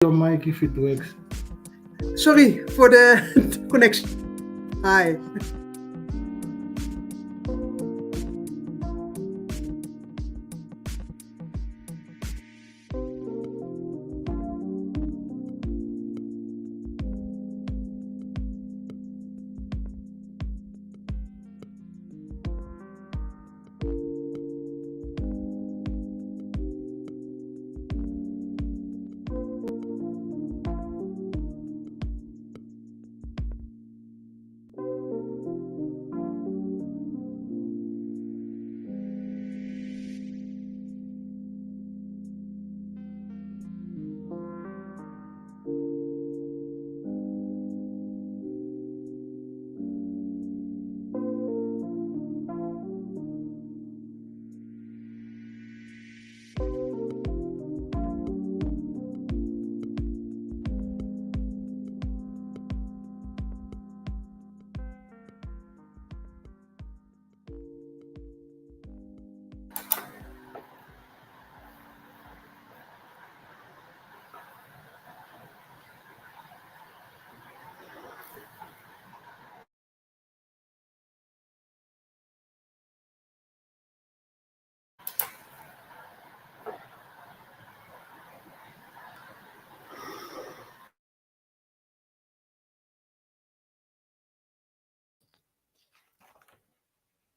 Your mic if it works. Sorry for the connection. Hi.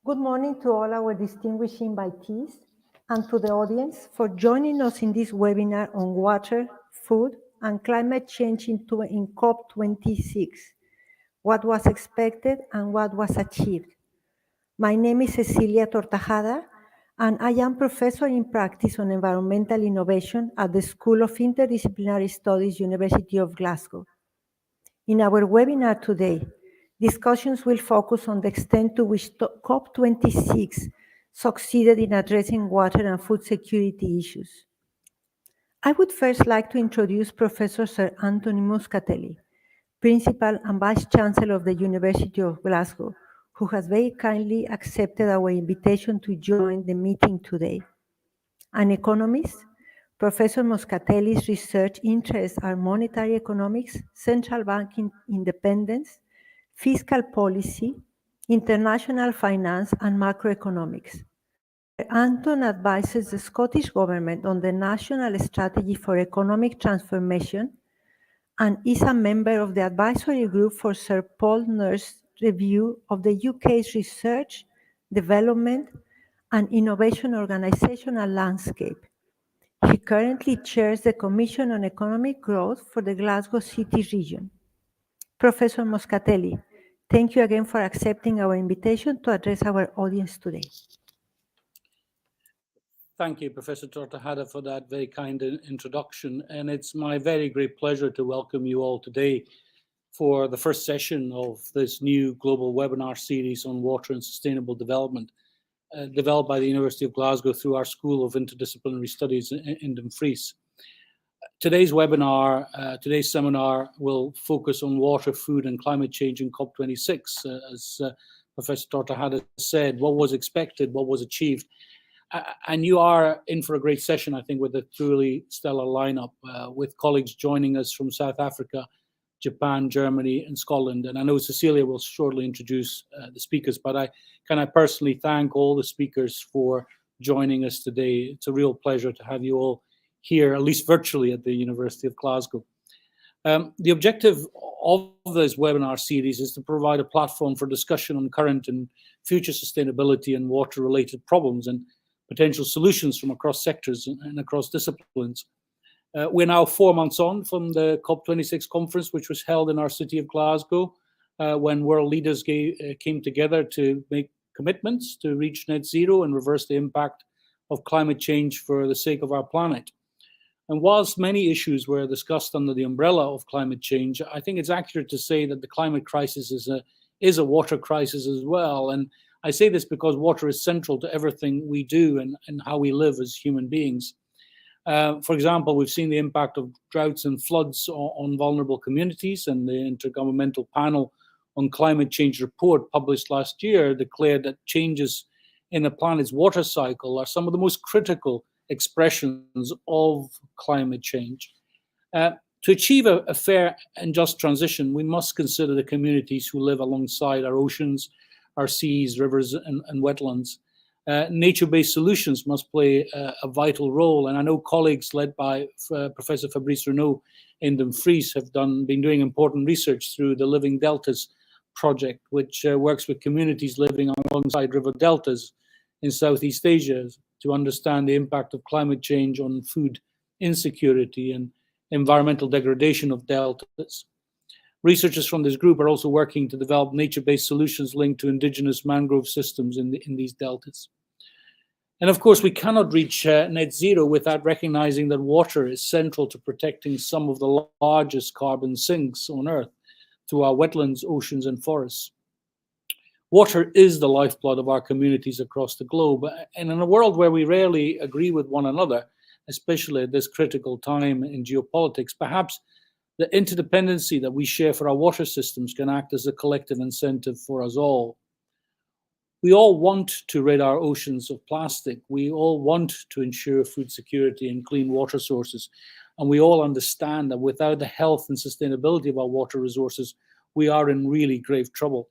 Good morning to all our distinguished invitees and to the audience for joining us in this webinar on water, food, and climate change in COP26, what was expected and what was achieved. My name is Cecilia Tortajada, and I am Professor in Practice on Environmental Innovation at the School of Interdisciplinary Studies, University of Glasgow. In our webinar today, discussions will focus on the extent to which COP26 succeeded in addressing water and food security issues. I would first like to introduce Professor Sir Anton Muscatelli, Principal and Vice Chancellor of the University of Glasgow, who has very kindly accepted our invitation to join the meeting today. An economist, Professor Muscatelli's research interests are monetary economics, central banking independence, fiscal policy, international finance, and macroeconomics. Anton advises the Scottish Government on the National Strategy for Economic Transformation and is a member of the advisory group for Sir Paul Nurse's review of the UK's research, development, and innovation organizational landscape. He currently chairs the Commission on Economic Growth for the Glasgow City region. Professor Muscatelli, thank you again for accepting our invitation to address our audience today. Thank you, Professor Tortajada, for that very kind introduction. And it's my very great pleasure to welcome you all today for the first session of this new global webinar series on water and sustainable development, developed by the University of Glasgow through our School of Interdisciplinary Studies in Dumfries. Today's seminar will focus on water, food, and climate change in COP26. As Professor Tortajada said, what was expected, what was achieved. And you are in for a great session, I think, with a truly stellar lineup, with colleagues joining us from South Africa, Japan, Germany, and Scotland. And I know Cecilia will shortly introduce the speakers, but I personally thank all the speakers for joining us today. It's a real pleasure to have you all here, at least virtually, at the University of Glasgow. The objective of this webinar series is to provide a platform for discussion on current and future sustainability and water-related problems and potential solutions from across sectors and across disciplines. We're now 4 months on from the COP26 conference, which was held in our city of Glasgow, when world leaders came together to make commitments to reach net zero and reverse the impact of climate change for the sake of our planet. And whilst many issues were discussed under the umbrella of climate change, I think it's accurate to say that the climate crisis is a water crisis as well. And I say this because water is central to everything we do and how we live as human beings. For example, we've seen the impact of droughts and floods on vulnerable communities, and the Intergovernmental Panel on Climate Change report published last year declared that changes in the planet's water cycle are some of the most critical expressions of climate change. To achieve a fair and just transition, we must consider the communities who live alongside our oceans, our seas, rivers, and wetlands. Nature-based solutions must play a vital role, and I know colleagues led by Professor Fabrice Renaud in Dumfries have been doing important research through the Living Deltas project, which works with communities living alongside river deltas in Southeast Asia to understand the impact of climate change on food insecurity and environmental degradation of deltas. Researchers from this group are also working to develop nature-based solutions linked to indigenous mangrove systems in these deltas. And of course, we cannot reach net zero without recognizing that water is central to protecting some of the largest carbon sinks on Earth through our wetlands, oceans, and forests. Water is the lifeblood of our communities across the globe. And in a world where we rarely agree with one another, especially at this critical time in geopolitics, perhaps the interdependency that we share for our water systems can act as a collective incentive for us all. We all want to rid our oceans of plastic. We all want to ensure food security and clean water sources. And we all understand that without the health and sustainability of our water resources, we are in really grave trouble.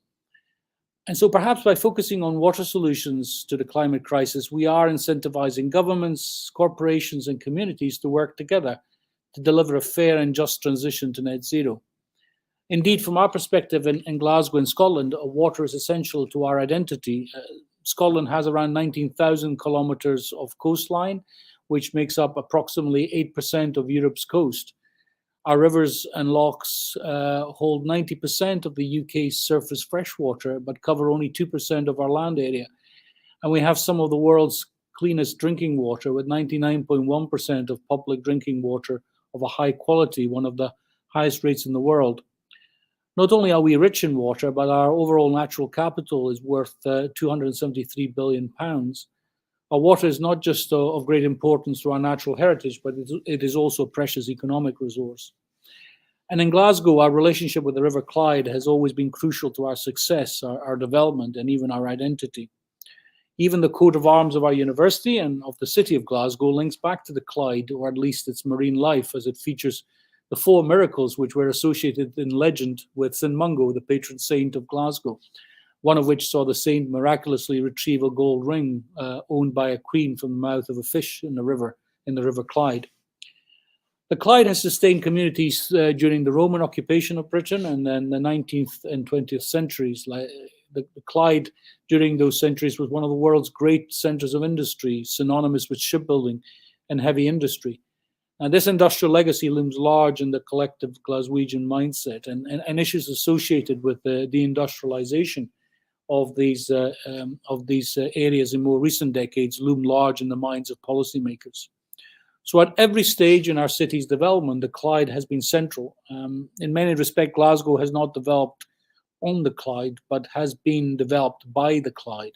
And so perhaps by focusing on water solutions to the climate crisis, we are incentivizing governments, corporations, and communities to work together to deliver a fair and just transition to net zero. Indeed, from our perspective in Glasgow in Scotland, water is essential to our identity. Scotland has around 19,000 kilometres of coastline, which makes up approximately 8% of Europe's coast. Our rivers and lochs hold 90% of the UK's surface freshwater, but cover only 2% of our land area. And we have some of the world's cleanest drinking water, with 99.1% of public drinking water of a high quality, one of the highest rates in the world. Not only are we rich in water, but our overall natural capital is worth £273 billion. Our water is not just of great importance to our natural heritage, but it is also a precious economic resource. And in Glasgow, our relationship with the River Clyde has always been crucial to our success, our development, and even our identity. Even the coat of arms of our university and of the city of Glasgow links back to the Clyde, or at least its marine life, as it features the 4 miracles which were associated in legend with St. Mungo, the patron saint of Glasgow, one of which saw the saint miraculously retrieve a gold ring owned by a queen from the mouth of a fish in the river Clyde. The Clyde has sustained communities during the Roman occupation of Britain and then the 19th and 20th centuries. The Clyde during those centuries was one of the world's great centres of industry, synonymous with shipbuilding and heavy industry. And this industrial legacy looms large in the collective Glaswegian mindset, and issues associated with the deindustrialization of these areas in more recent decades loom large in the minds of policymakers. So at every stage in our city's development, the Clyde has been central. In many respects, Glasgow has not developed on the Clyde, but has been developed by the Clyde.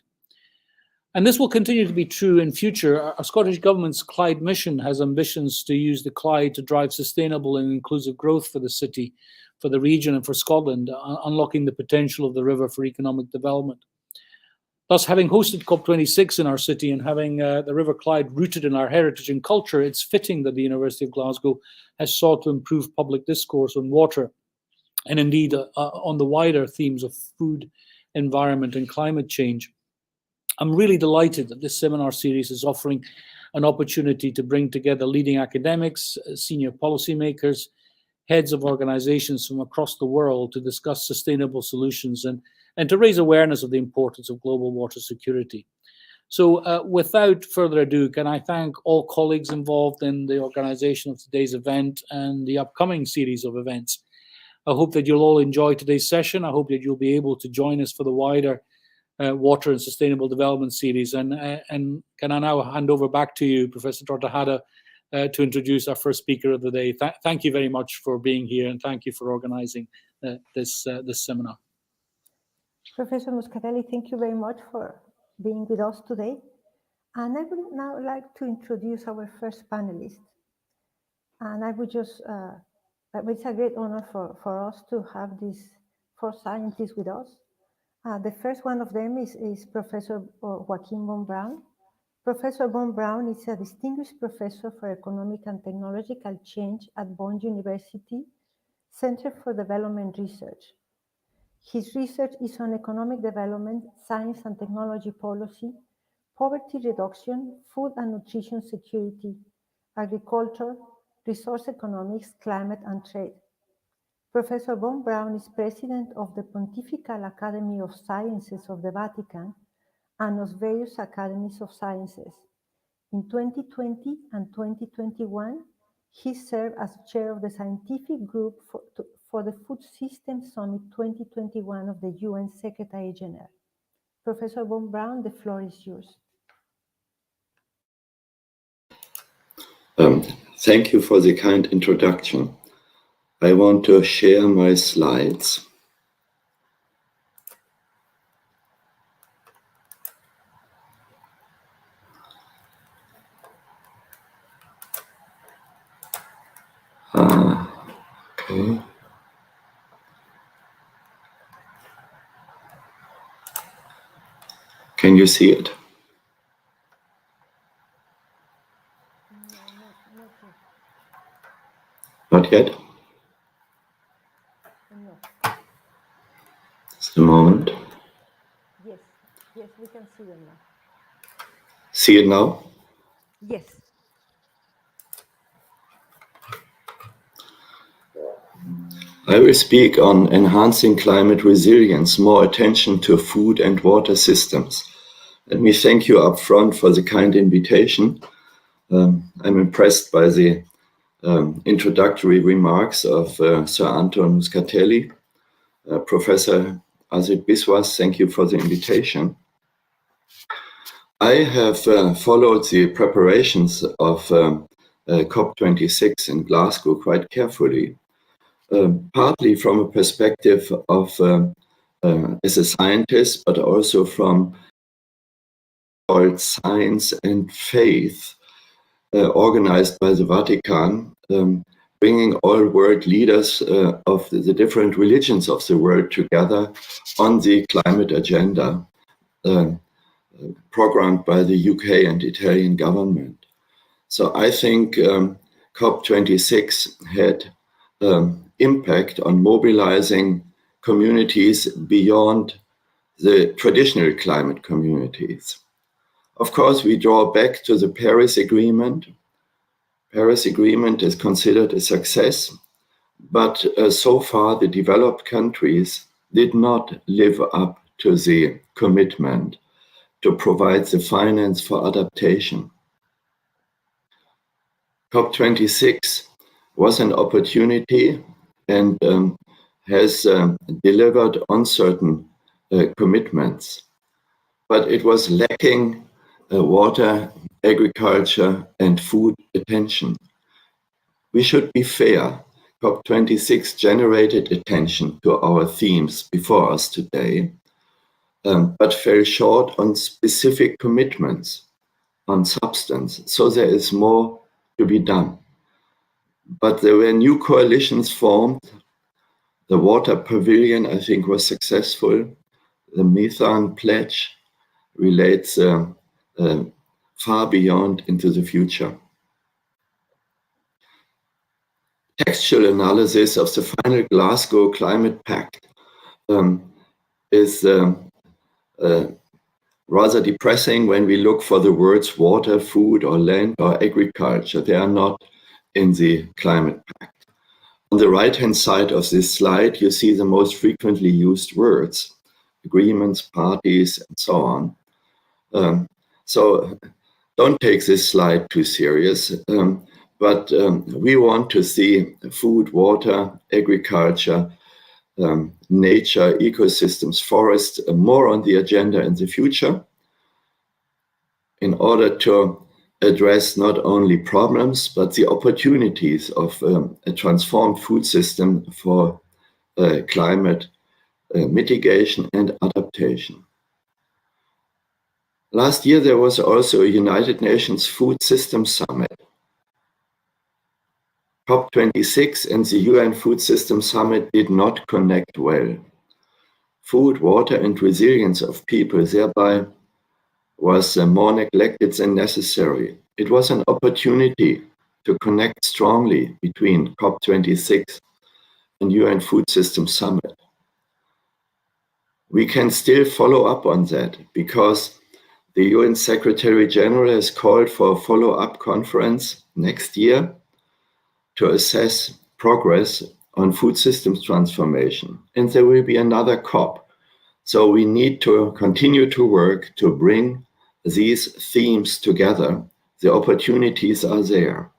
And this will continue to be true in future. Our Scottish Government's Clyde mission has ambitions to use the Clyde to drive sustainable and inclusive growth for the city, for the region, and for Scotland, unlocking the potential of the river for economic development. Thus, having hosted COP26 in our city and having the River Clyde rooted in our heritage and culture, it's fitting that the University of Glasgow has sought to improve public discourse on water, and indeed on the wider themes of food, environment, and climate change. I'm really delighted that this seminar series is offering an opportunity to bring together leading academics, senior policymakers, heads of organizations from across the world to discuss sustainable solutions and to raise awareness of the importance of global water security. So without further ado, can I thank all colleagues involved in the organization of today's event and the upcoming series of events. I hope that you'll all enjoy today's session. I hope that you'll be able to join us for the wider Water and Sustainable Development series. And can I now hand over back to you, Professor Tortajada, to introduce our first speaker of the day. Thank you very much for being here, and thank you for organizing this seminar. Professor Muscatelli, thank you very much for being with us today. And I would now like to introduce our first panelist. And I would just, it's a great honor for us to have these 4 scientists with us. The first one of them is Professor Joachim von Braun, Professor von Braun is a distinguished professor for economic and technological change at Bonn University Center for Development Research. His research is on economic development, science and technology policy, poverty reduction, food and nutrition security, agriculture, resource economics, climate and trade. Professor von Braun is president of the Pontifical Academy of Sciences of the Vatican and of various academies of sciences. In 2020 and 2021, he served as chair of the scientific group for the Food Systems Summit 2021 of the UN Secretary General. Professor von Braun, the floor is yours. Thank you for the kind introduction. I want to share my slides. Okay. Can you see it? Not yet? No. Just a moment. Yes, we can see them now. See it now? Yes. I will speak on enhancing climate resilience, more attention to food and water systems. Let me thank you up front for the kind invitation. I'm impressed by the introductory remarks of Sir Anton Muscatelli. Professor Asit Biswas, thank you for the invitation. I have followed the preparations of COP26 in Glasgow quite carefully. Partly from a perspective of as a scientist, but also from science and faith organized by the Vatican, bringing all world leaders of the different religions of the world together on the climate agenda programmed by the UK and Italian government. So I think COP26 had impact on mobilizing communities beyond the traditional climate communities. Of course, we draw back to the Paris Agreement. Paris Agreement is considered a success, but so far the developed countries did not live up to the commitment to provide the finance for adaptation. COP26 was an opportunity and has delivered on certain commitments, but it was lacking water, agriculture, and food attention. We should be fair. COP26 generated attention to our themes before us today, but fell short on specific commitments, on substance. So there is more to be done. But there were new coalitions formed. The Water Pavilion, I think, was successful. The Methane Pledge relates far beyond into the future. Textual analysis of the final Glasgow Climate Pact is rather depressing when we look for the words water, food, or land, or agriculture. They are not in the Climate Pact. On the right-hand side of this slide, you see the most frequently used words, agreements, parties, and so on. So don't take this slide too serious, but we want to see food, water, agriculture, nature, ecosystems, forests, more on the agenda in the future in order to address not only problems, but the opportunities of a transformed food system for climate mitigation and adaptation. Last year, there was also a United Nations Food Systems Summit. COP26 and the UN Food Systems Summit did not connect well. Food, water, and resilience of people, thereby was more neglected than necessary. It was an opportunity to connect strongly between COP26 and UN Food Systems Summit. We can still follow up on that because the UN Secretary General has called for a follow-up conference next year to assess progress on food systems transformation. And there will be another COP. So we need to continue to work to bring these themes together. The opportunities are there.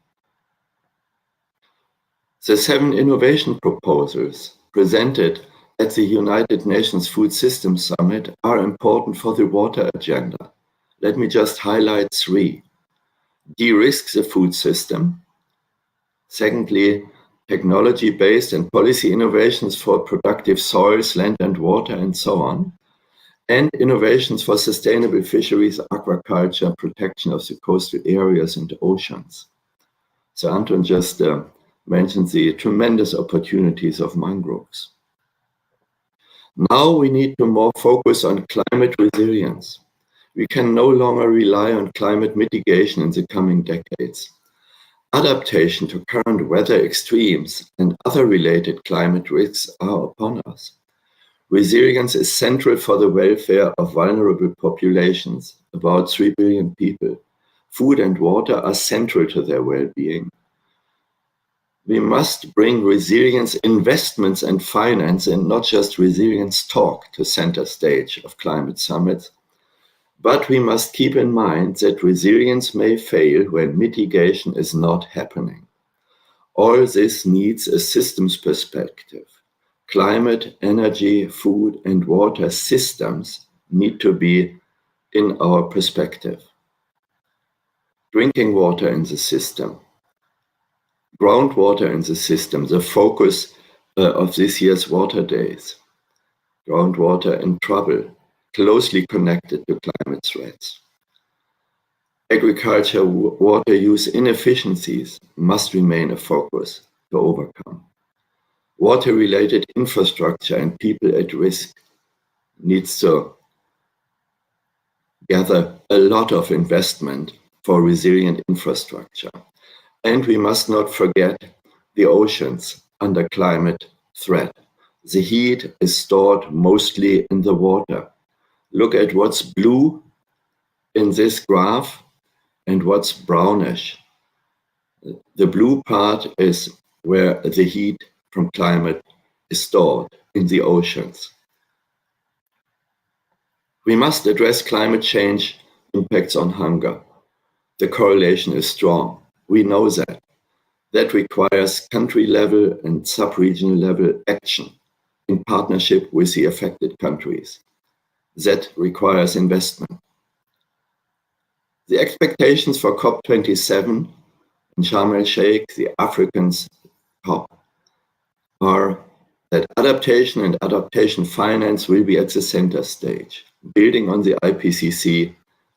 The 7 innovation proposals presented at the United Nations Food Systems Summit are important for the water agenda. Let me just highlight 3. De-risk the food system. Secondly, technology-based and policy innovations for productive soils, land and water, and so on. And innovations for sustainable fisheries, aquaculture, protection of the coastal areas and oceans. So Anton just mentioned the tremendous opportunities of mangroves. Now we need to more focus on climate resilience. We can no longer rely on climate mitigation in the coming decades. Adaptation to current weather extremes and other related climate risks are upon us. Resilience is central for the welfare of vulnerable populations, about 3 billion people. Food and water are central to their well-being. We must bring resilience investments and finance and not just resilience talk to center stage of climate summits. But we must keep in mind that resilience may fail when mitigation is not happening. All this needs a systems perspective. Climate, energy, food, and water systems need to be in our perspective. Drinking water in the system, groundwater in the system, the focus of this year's water days. Groundwater in trouble, closely connected to climate threats. Agriculture water use inefficiencies must remain a focus to overcome. Water-related infrastructure and people at risk needs to gather a lot of investment for resilient infrastructure. And we must not forget the oceans under climate threat. The heat is stored mostly in the water. Look at what's blue in this graph and what's brownish. The blue part is where the heat from climate is stored in the oceans. We must address climate change impacts on hunger. The correlation is strong. We know that. That requires country level and sub-regional level action in partnership with the affected countries. That requires investment. The expectations for COP27 in Sharm El Sjeikh, the Africans COP, are that adaptation and adaptation finance will be at the center stage, building on the IPCC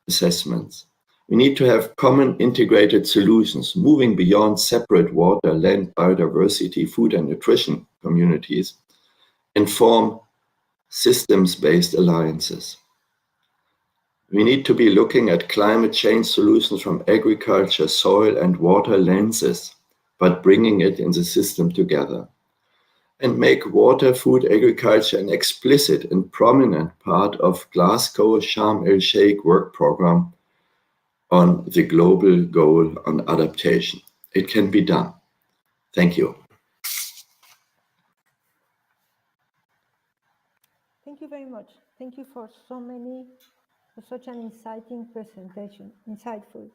assessments. We need to have common integrated solutions, moving beyond separate water, land, biodiversity, food and nutrition communities, and form systems-based alliances. We need to be looking at climate change solutions from agriculture, soil and water lenses, but bringing it in the system together. And make water, food, agriculture an explicit and prominent part of Glasgow Sharm El Sjeikh work program on the global goal on adaptation. It can be done. Thank you. Thank you very much. Thank you for such an exciting presentation, insightful.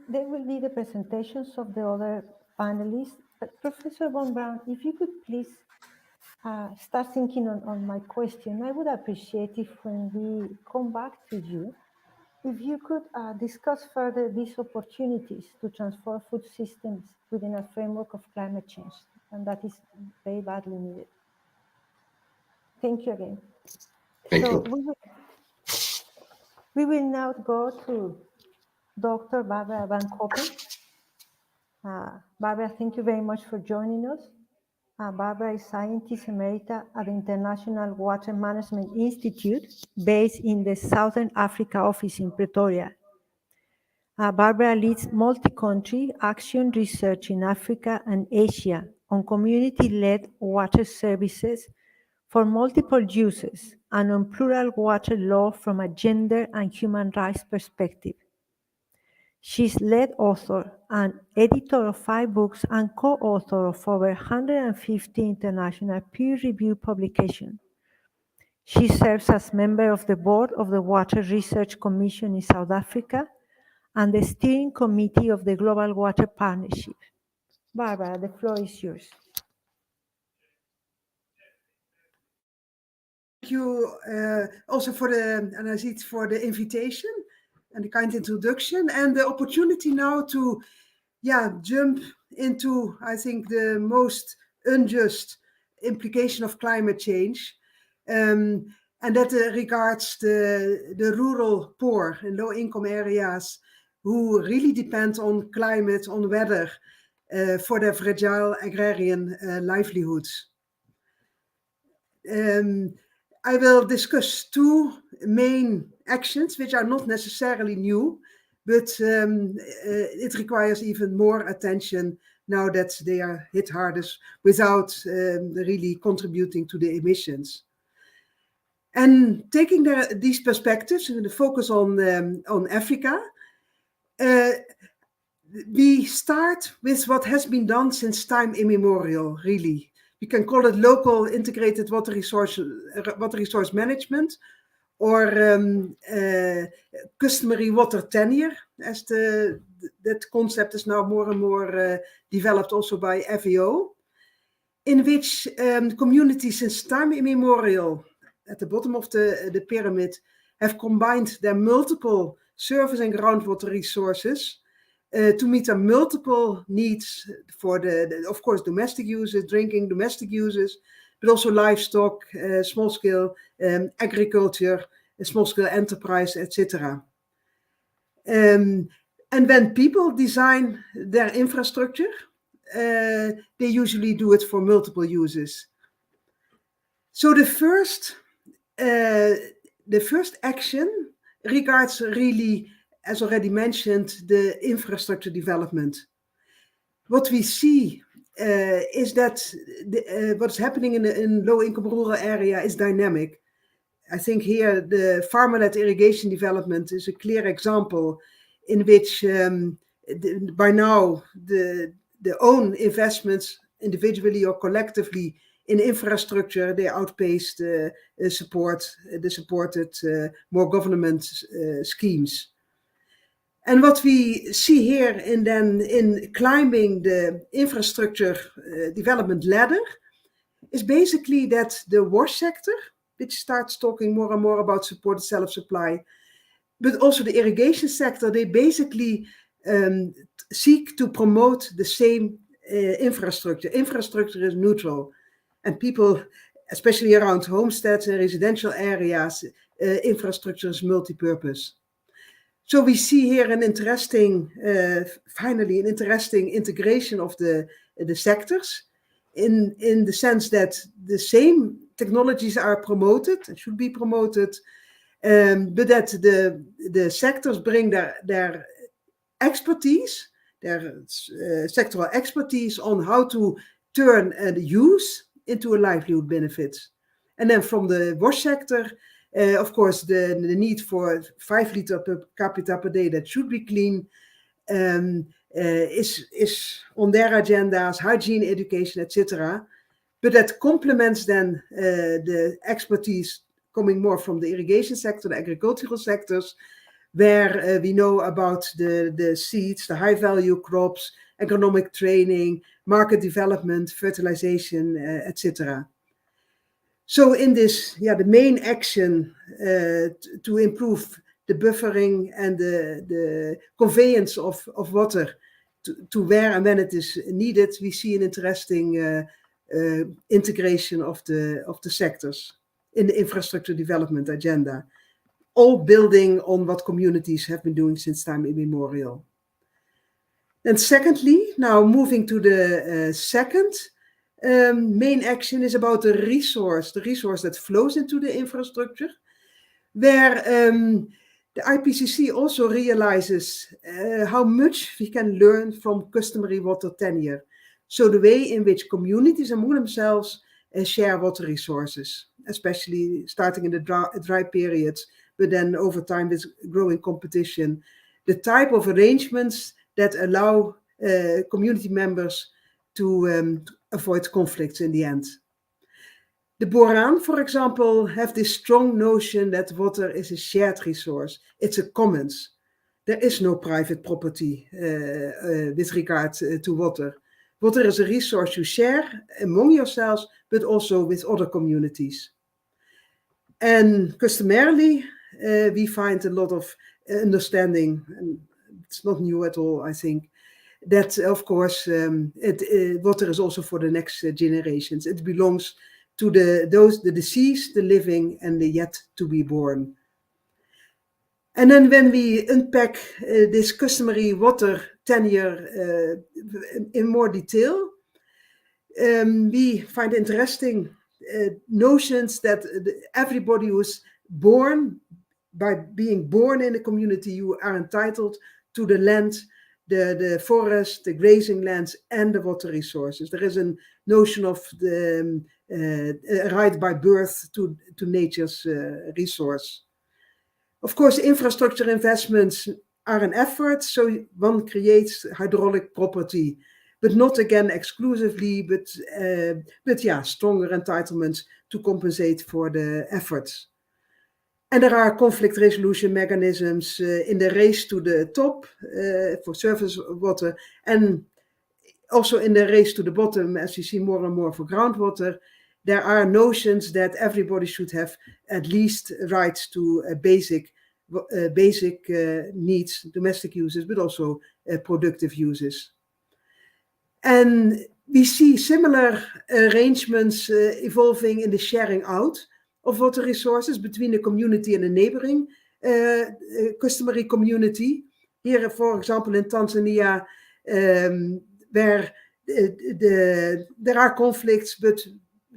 There will be the presentations of the other panelists, but Professor von Braun, if you could please start thinking on my question. I would appreciate if when we come back to you, if you could discuss further these opportunities to transform food systems within a framework of climate change, and that is very badly needed. Thank you again. Thank you. We will now go to Dr. Barbara van Koppen. Barbara, thank you very much for joining us. Barbara is Scientist Emerita at the International Water Management Institute, based in the Southern Africa office in Pretoria. Barbara leads multi-country action research in Africa and Asia on community-led water services for multiple uses and on plural water law from a gender and human rights perspective. She's lead author and editor of 5 books and co-author of over 150 international peer-reviewed publications. She serves as member of the board of the Water Research Commission in South Africa and the steering committee of the Global Water Partnership. Barbara, the floor is yours. Thank you also for the invitation and the kind introduction and the opportunity now to jump into, I think, the most unjust implication of climate change. And that regards the rural poor and low-income areas who really depend on climate, on weather, for their fragile agrarian livelihoods. I will discuss 2 main actions, which are not necessarily new, but it requires even more attention now that they are hit hardest without really contributing to the emissions. And taking these perspectives and the focus on Africa, we start with what has been done since time immemorial, really. We can call it local integrated water resource management, or customary water tenure, as that concept is now more and more developed also by FAO, in which communities since time immemorial, at the bottom of the pyramid, have combined their multiple surface and groundwater resources to meet their multiple needs for of course, domestic uses, drinking, domestic uses, but also livestock, small-scale agriculture, small-scale enterprise, etc. And when people design their infrastructure, they usually do it for multiple uses. So the first action regards really, as already mentioned, the infrastructure development. What we see is that what's happening in low-income rural area is dynamic. I think here the farmer-led irrigation development is a clear example in which by now the own investments, individually or collectively, in infrastructure, they outpace the supported more government schemes. And what we see here in climbing the infrastructure development ladder is basically that the wash sector, which starts talking more and more about supported self-supply, but also the irrigation sector, they basically seek to promote the same infrastructure. Infrastructure is neutral. And people, especially around homesteads and residential areas, infrastructure is multi-purpose. So we see here finally an interesting integration of the sectors in the sense that the same technologies are promoted and should be promoted, but that the sectors bring their expertise, their sectoral expertise on how to turn the use into a livelihood benefit. And then from the wash sector, of course, the need for 5 liters per capita per day that should be clean is on their agendas, hygiene, education, etc. But that complements then the expertise coming more from the irrigation sector, the agricultural sectors, where we know about the seeds, the high-value crops, agronomic training, market development, fertilization, etc. So in this, the main action to improve the buffering and the conveyance of water to where and when it is needed, we see an interesting integration of the sectors in the infrastructure development agenda, all building on what communities have been doing since time immemorial. And secondly, now moving to the second main action is about the resource that flows into the infrastructure, where the IPCC also realizes how much we can learn from customary water tenure. So the way in which communities among themselves share water resources, especially starting in the dry periods, but then over time with growing competition, the type of arrangements that allow community members to avoid conflicts in the end. The Boran, for example, have this strong notion that water is a shared resource. It's a commons. There is no private property with regard to water. Water is a resource you share among yourselves, but also with other communities. And customarily, we find a lot of understanding, and it's not new at all, I think, that of course water is also for the next generations. It belongs to the deceased, the living, and the yet to be born. And then when we unpack this customary water tenure in more detail, we find interesting notions that everybody who's born, by being born in a community, you are entitled to the land, the forest, the grazing lands, and the water resources. There is a notion of the right by birth to nature's resource. Of course, infrastructure investments are an effort, so one creates hydraulic property, but not again exclusively, but yeah, stronger entitlements to compensate for the efforts. And there are conflict resolution mechanisms in the race to the top for surface water, and also in the race to the bottom, as you see more and more for groundwater. There are notions that everybody should have at least rights to basic needs, domestic uses, but also productive uses. And we see similar arrangements evolving in the sharing out of water resources between the community and the neighboring customary community. Here, for example, in Tanzania, where there are conflicts, but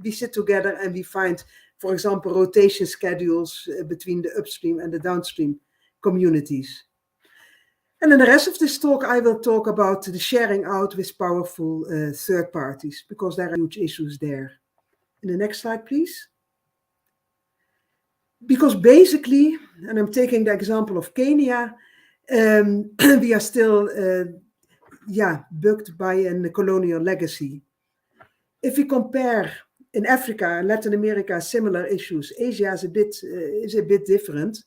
we sit together and we find, for example, rotation schedules between the upstream and the downstream communities. And in the rest of this talk, I will talk about the sharing out with powerful third parties, because there are huge issues there. In the next slide, please. Because basically, and I'm taking the example of Kenya, we are still bugged by a colonial legacy. If we compare in Africa and Latin America, similar issues, Asia is a bit different.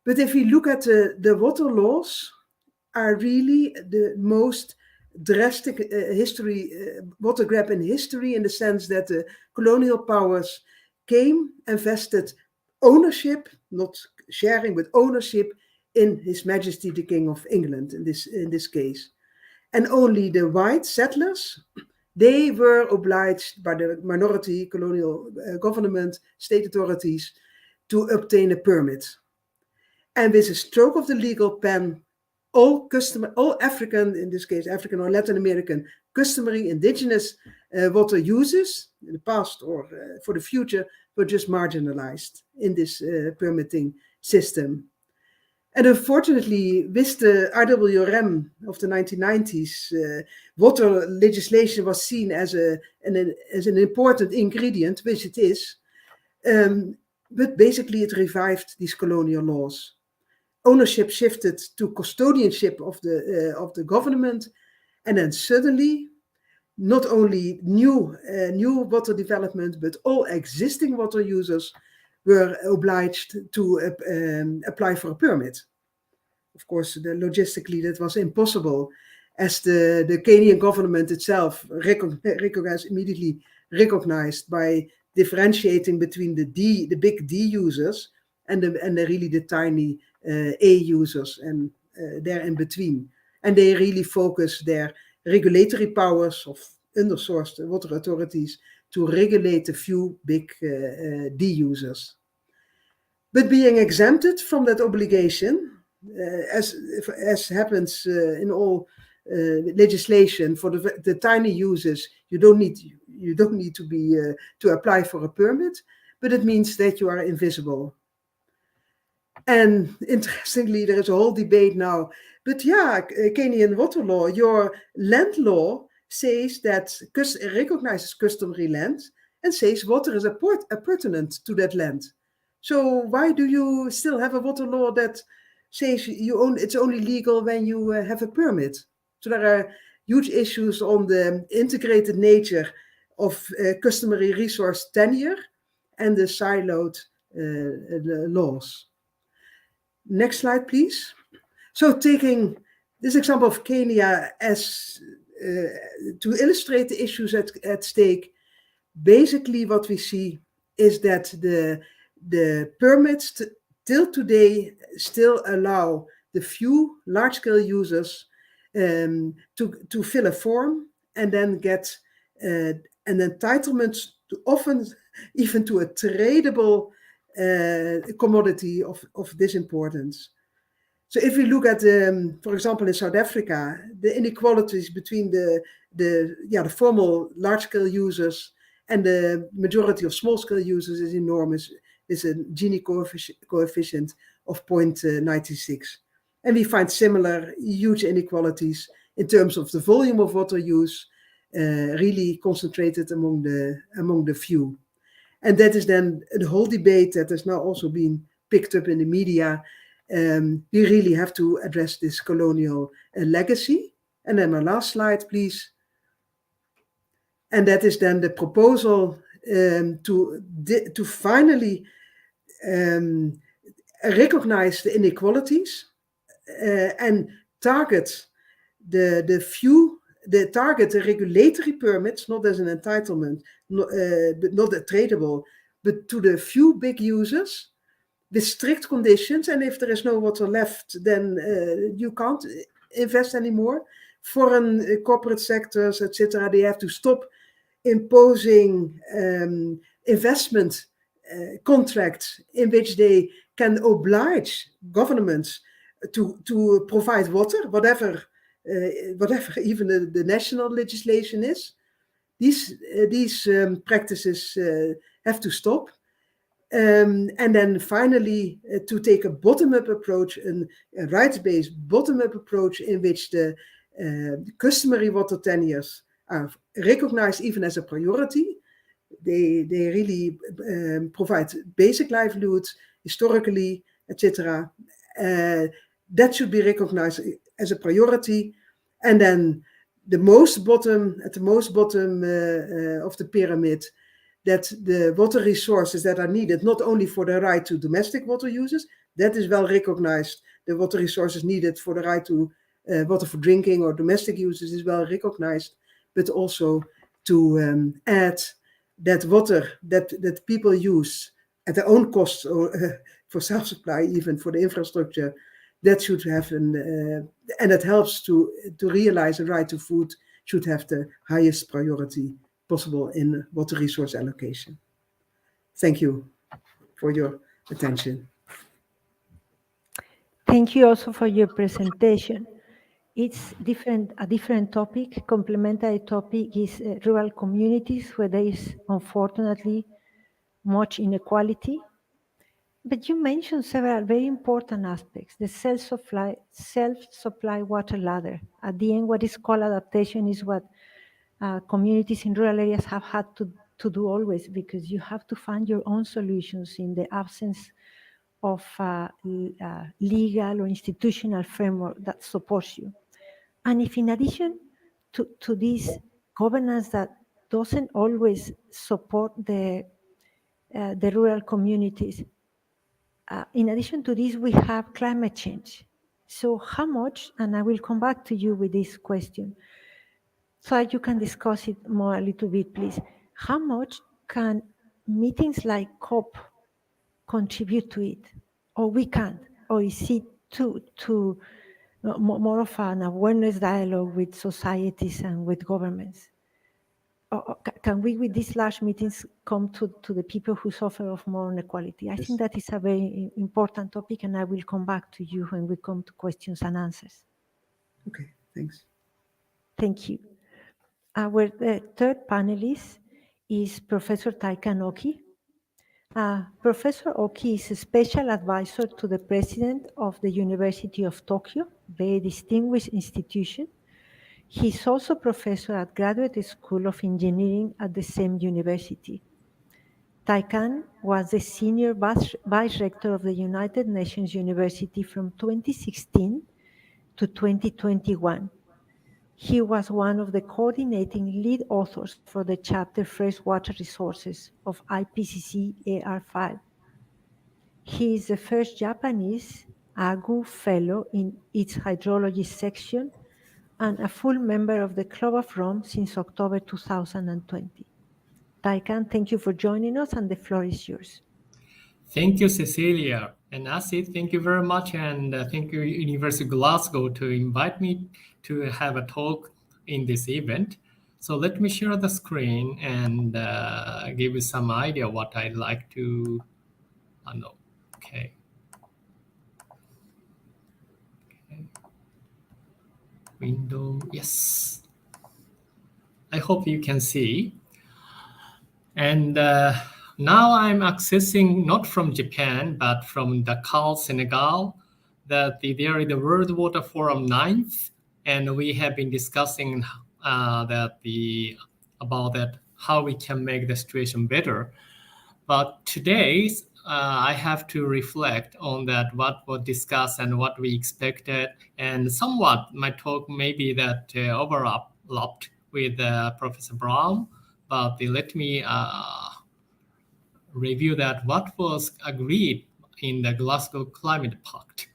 But if we look at the water laws, are really the most drastic water grab in history, in the sense that the colonial powers came and vested ownership, not sharing, but ownership in His Majesty the King of England in this case. And only the white settlers, they were obliged by the minority colonial government, state authorities, to obtain a permit. And with a stroke of the legal pen, all African, in this case African or Latin American, customary indigenous water uses in the past or for the future were just marginalized in this permitting system. And unfortunately, with the IWRM of the 1990s, water legislation was seen as an important ingredient, which it is, but basically it revived these colonial laws. Ownership shifted to custodianship of the government, and then suddenly, not only new water development, but all existing water users were obliged to apply for a permit. Of course, logistically that was impossible, as the Kenyan government itself immediately recognized by differentiating between the big D users and the tiny A users, and there in between. And they really focus their regulatory powers of undersourced water authorities to regulate the few big D users. But being exempted from that obligation, as happens in all legislation, for the tiny users, you don't need you don't need to be to apply for a permit, but it means that you are invisible. And interestingly, there is a whole debate now. But yeah, Kenyan water law, your land law says that recognizes customary land and says water is pertinent to that land. So why do you still have a water law that says it's only legal when you have a permit? So there are huge issues on the integrated nature of customary resource tenure and the siloed laws. Next slide, please. So taking this example of Kenya as to illustrate the issues at stake, basically what we see is that the permits till today still allow the few large-scale users to fill a form and then get an entitlement to often even to a tradable commodity of this importance. So if we look at, for example, in South Africa, the inequalities between the formal large-scale users and the majority of small-scale users is enormous. It's a Gini coefficient of 0.96. And we find similar huge inequalities in terms of the volume of water use, really concentrated among the few. And that is then the whole debate that has now also been picked up in the media. We really have to address this colonial legacy. And then my last slide, please. And that is then the proposal to finally recognize the inequalities and target the regulatory permits, not as an entitlement, not a tradable, but to the few big users with strict conditions. And if there is no water left, then you can't invest anymore. Foreign corporate sectors, etc., they have to stop imposing investment contracts in which they can oblige governments to provide water, whatever even the national legislation is. These practices have to stop. And then finally, to take a bottom-up approach, a rights-based bottom-up approach in which the customary water tenures are recognized even as a priority. They really provide basic livelihoods historically, etc. That should be recognized as a priority. And then at the most bottom of the pyramid, that the water resources that are needed, not only for the right to domestic water users, that is well recognized. The water resources needed for the right to water for drinking or domestic users is well recognized, but also to add that water that people use at their own cost or for self-supply, even for the infrastructure, that should have and that helps to realize the right to food should have the highest priority possible in water resource allocation. Thank you for your attention. Thank you also for your presentation. It's a different topic. Complementary topic is rural communities where there is unfortunately much inequality. But you mentioned several very important aspects, the self-supply water ladder. At the end, what is called adaptation is what communities in rural areas have had to do always, because you have to find your own solutions in the absence of legal or institutional framework that supports you. And if in addition to this governance that doesn't always support the rural communities, in addition to this, we have climate change. So how much, and I will come back to you with this question, so that you can discuss it more a little bit, please. How much can meetings like COP contribute to it? Or we can't? Or is it more of an awareness dialogue with societies and with governments? Or can we, with these large meetings, come to the people who suffer of more inequality? I think that is a very important topic, and I will come back to you when we come to questions and answers. Okay, thanks. Thank you. Our third panelist is Professor Taikan Oki. Professor Oki is a special advisor to the president of the University of Tokyo, very distinguished institution. He's also professor at Graduate School of Engineering at the same university. Taikan was the senior vice rector of the United Nations University from 2016 to 2021. He was one of the coordinating lead authors for the chapter Freshwater Resources of IPCC AR5. He is the first Japanese AGU fellow in its hydrology section and a full member of the Club of Rome since October 2020. Taikan, thank you for joining us, and the floor is yours. Thank you, Cecilia. And Asit, thank you very much. And thank you, University of Glasgow, to invite me to have a talk in this event. So let me share the screen and give you some idea what I'd like to know. Okay. Window, yes. I hope you can see. And now I'm accessing not from Japan, but from Dakar, Senegal, that there is the World Water Forum 9th, and we have been discussing about that how we can make the situation better. But today, I have to reflect on that, what was discussed and what we expected, and somewhat my talk maybe that overlapped with Professor Braun, but let me review that what was agreed in the Glasgow Climate Pact.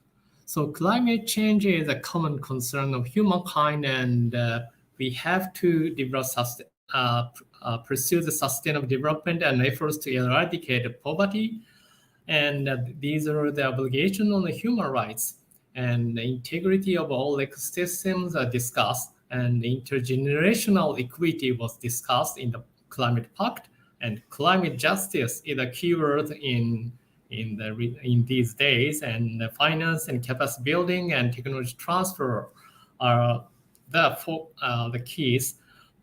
So climate change is a common concern of humankind, and we have to pursue the sustainable development and efforts to eradicate poverty. And these are the obligations on the human rights, and the integrity of all ecosystems are discussed, and intergenerational equity was discussed in the Climate Pact, and climate justice is a keyword in these days, and the finance and capacity building and technology transfer are the keys.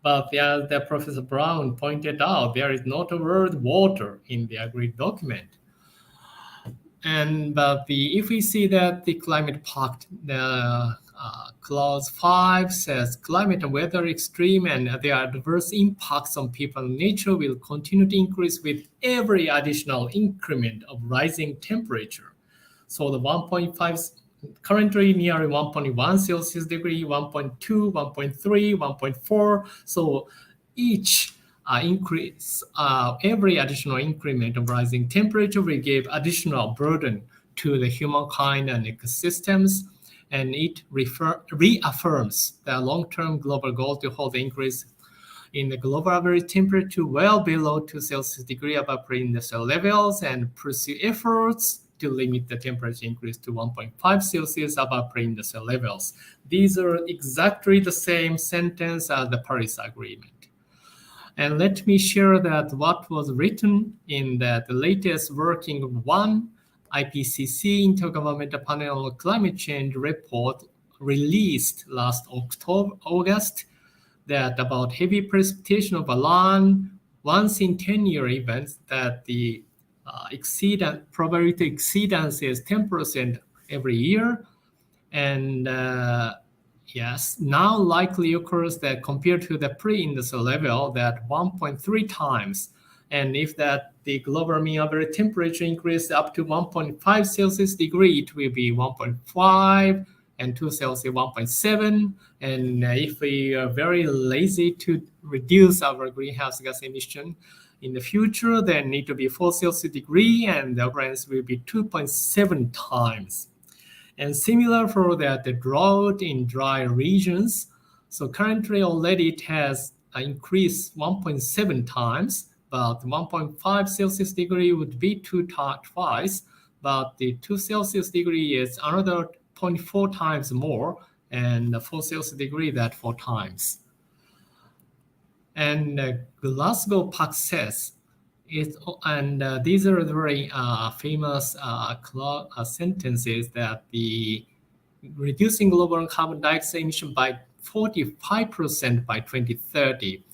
But as the Professor Braun pointed out, there is not a word water in the agreed document. But if we see that the Climate Pact, the clause 5 says climate and weather extreme and their adverse impacts on people and nature will continue to increase with every additional increment of rising temperature. So the 1.5, currently nearly 1.1 Celsius degree, 1.2, 1.3, 1.4. So each increase, every additional increment of rising temperature will give additional burden to the humankind and ecosystems, and it reaffirms the long-term global goal to hold the increase in the global average temperature well below 2 Celsius degree above pre-industrial levels, and pursue efforts to limit the temperature increase to 1.5 Celsius above pre-industrial levels. These are exactly the same sentence as the Paris Agreement. And let me share that what was written in the latest working one IPCC Intergovernmental Panel on Climate Change report released last August, that about heavy precipitation of land once in 10-year events, that the probability exceedance is 10% every year. And yes, now likely occurs that compared to the pre-industrial level, that 1.3 times. And if that the global mean average temperature increased up to 1.5 Celsius degree, it will be 1.5, and 2 Celsius 1.7. And if we are very lazy to reduce our greenhouse gas emission in the future, then need to be 4 Celsius degree, and the occurrence will be 2.7 times. And similar for that, the drought in dry regions. So currently already it has increased 1.7 times, but 1.5 Celsius degree would be twice, but the 2 Celsius degree is another 0.4 times more, and the 4 Celsius degree that 4 times. And Glasgow Pact says, these are very famous sentences, that the reducing global carbon dioxide emission by 45% by 2030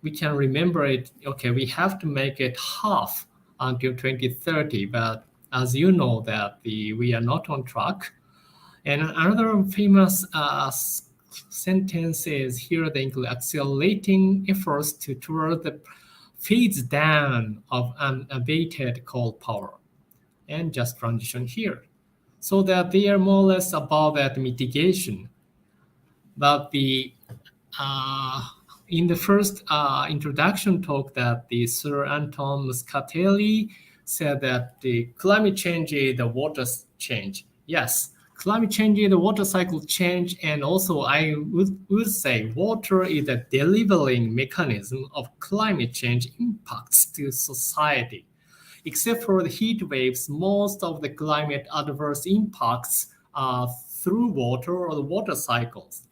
we can remember it, okay, we have to make it half until 2030, but as you know that we are not on track. And another famous sentence is here, they include accelerating efforts toward the phase down of unabated coal power and just transition here. So that they are more or less above at mitigation. But in the first introduction talk that the Sir Anton Muscatelli said that the climate change is the water change. Yes, climate change is the water cycle change, and also I would say water is a delivering mechanism of climate change impacts to society. Except for the heat waves, most of the climate adverse impacts are through water or the water cycles.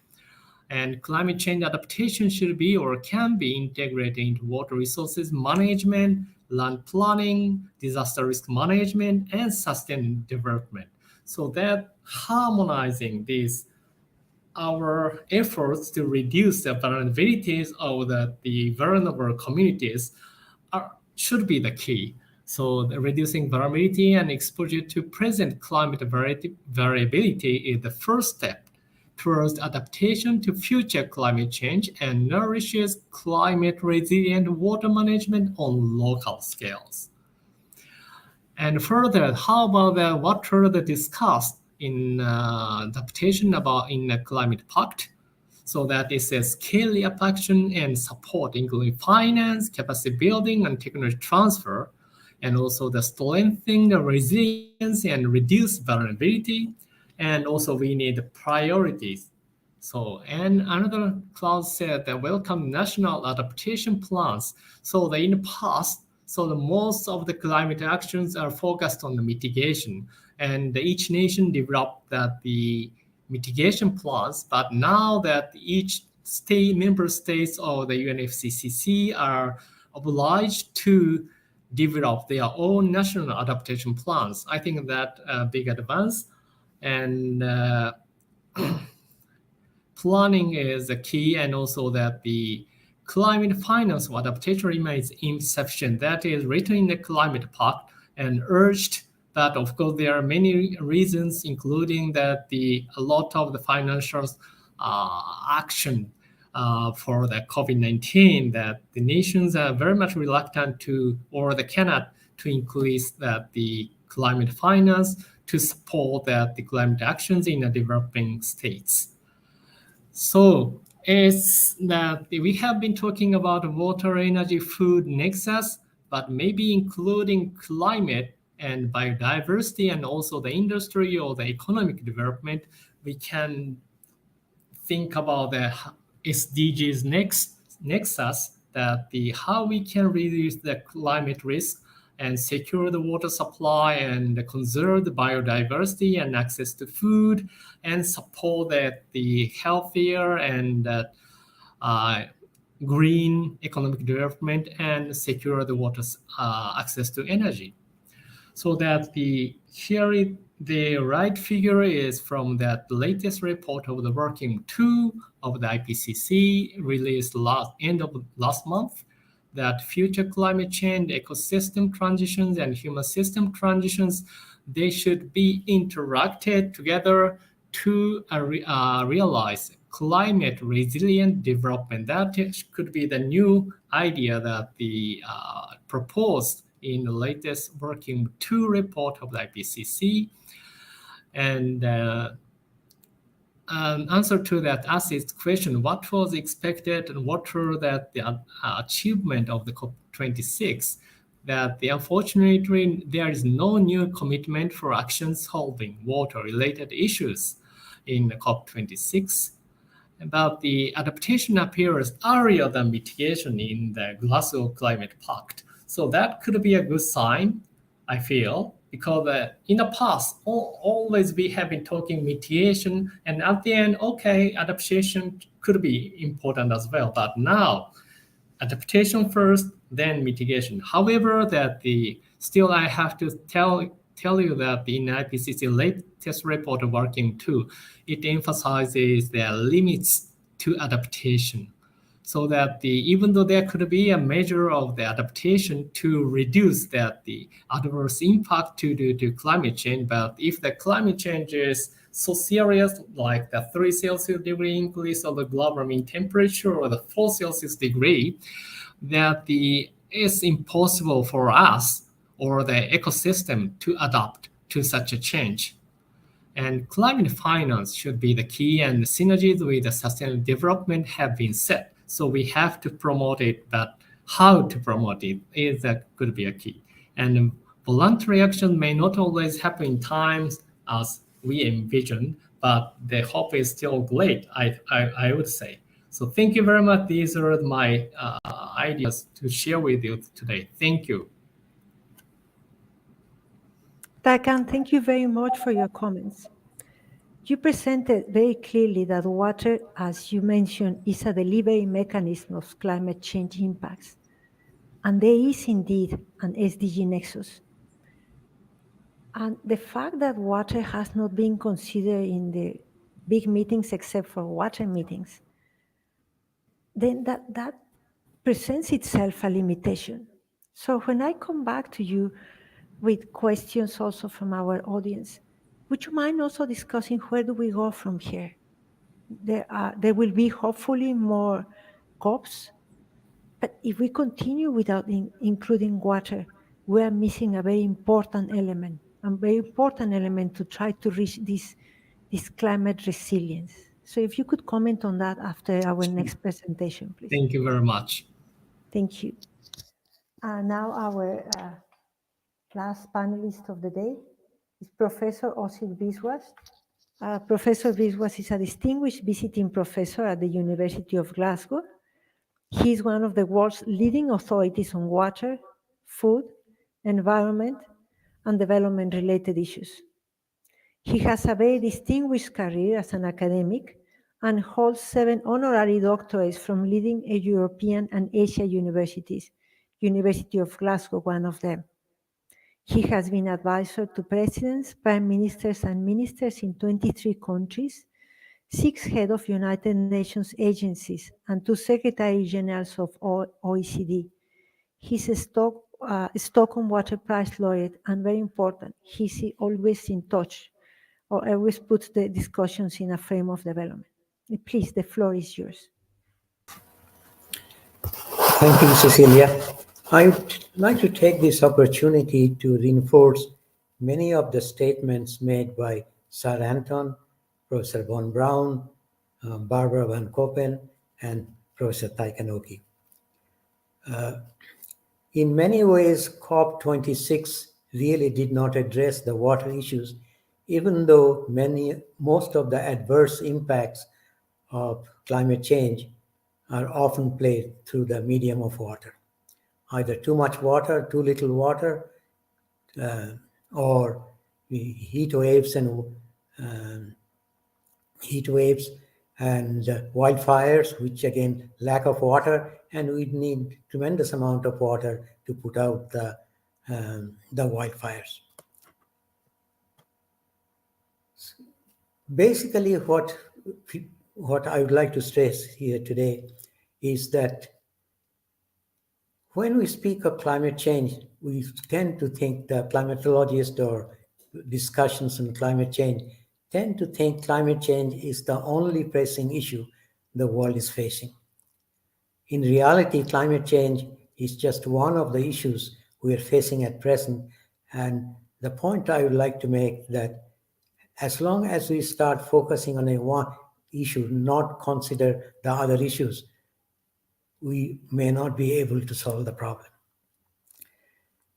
And climate change adaptation should be or can be integrated into water resources management, land planning, disaster risk management, and sustainable development. So that harmonizing these our efforts to reduce the vulnerabilities of the vulnerable communities should be the key. So reducing vulnerability and exposure to present climate variability is the first step towards adaptation to future climate change and nourishes climate resilient water management on local scales. And further, how about what further discussed in adaptation in the climate pact? So that is a scale up action and support, including finance, capacity building, and technology transfer, and also the strengthening the resilience and reduce vulnerability. And also we need priorities. So, and another clause said that welcome national adaptation plans. So in the past, most of the climate actions are focused on the mitigation, and each nation developed the mitigation plans. But now that each member states of the UNFCCC are obliged to develop their own national adaptation plans, I think that a big advance. And planning is the key, and also that the climate finance for adaptation remains insufficient. That is written in the climate pact and urged that, of course, there are many reasons, including that a lot of the financial action for the COVID-19, that the nations are very much reluctant to, or they cannot to increase the climate finance to support the climate actions in the developing states. So it's that we have been talking about water, energy, food nexus, but maybe including climate and biodiversity and also the industry or the economic development, we can think about the SDGs nexus, that how we can reduce the climate risk and secure the water supply and conserve the biodiversity and access to food and support the healthier and green economic development and secure the water's access to energy. So that the right figure is from that latest report of the working two of the IPCC released end of last month, that future climate change, ecosystem transitions, and human system transitions, they should be interacted together to realize climate resilient development. That could be the new idea that the proposed in the latest working two report of the IPCC. And answer to that Asit's question, what was expected and what were the achievement of the COP26, that unfortunately there is no new commitment for action solving water-related issues in the COP26. About the adaptation appears earlier than mitigation in the Glasgow Climate Pact. So that could be a good sign, I feel, because in the past, always we have been talking mitigation, and at the end, okay, adaptation could be important as well. But now, adaptation first, then mitigation. However, still I have to tell you that in IPCC latest report working two, it emphasizes the limits to adaptation. so that even though there could be a measure of the adaptation to reduce the adverse impact to climate change, but if the climate change is so serious, like the 3 Celsius degree increase of the global mean temperature or the 4 Celsius degree, that it's impossible for us or the ecosystem to adapt to such a change. And climate finance should be the key, and the synergies with the sustainable development have been set. So we have to promote it, but how to promote it could be a key. And voluntary action may not always happen in times as we envision, but the hope is still great, I would say. So thank you very much. These are my ideas to share with you today. Thank you. Taikan, thank you very much for your comments. You presented very clearly that water, as you mentioned, is a delivery mechanism of climate change impacts. And there is indeed an SDG nexus. And the fact that water has not been considered in the big meetings except for water meetings, then that presents itself a limitation. So when I come back to you with questions also from our audience, would you mind also discussing where do we go from here? There will be hopefully more COPs, but if we continue without including water, we are missing a very important element to try to reach this climate resilience. So if you could comment on that after our next presentation, please. Thank you very much. Thank you. Now our last panelist of the day is Professor Asit Biswas. Professor Biswas is a distinguished visiting professor at the University of Glasgow. He is one of the world's leading authorities on water, food, environment, and development-related issues. He has a very distinguished career as an academic and holds 7 honorary doctorates from leading European and Asia universities, University of Glasgow, one of them. He has been advisor to presidents, prime ministers, and ministers in 23 countries, 6 head of United Nations agencies, and 2 secretary generals of OECD. He's a Stockholm Water Prize laureate, and very important, he's always in touch, or always puts the discussions in a frame of development. Please, the floor is yours. Thank you, Cecilia. I would like to take this opportunity to reinforce many of the statements made by Sir Anton, Professor von Braun, Barbara van Koppen, and Professor Taikan Oki. In many ways, COP26 really did not address the water issues, even though most of the adverse impacts of climate change are often played through the medium of water. Either too much water, too little water, or heat waves and wildfires, which again, lack of water, and we need tremendous amount of water to put out the wildfires. Basically, what I would like to stress here today is that when we speak of climate change, we tend to think, the climatologists or discussions on climate change tend to think climate change is the only pressing issue the world is facing. In reality, climate change is just one of the issues we are facing at present. And the point I would like to make that as long as we start focusing on one issue, not consider the other issues, we may not be able to solve the problem.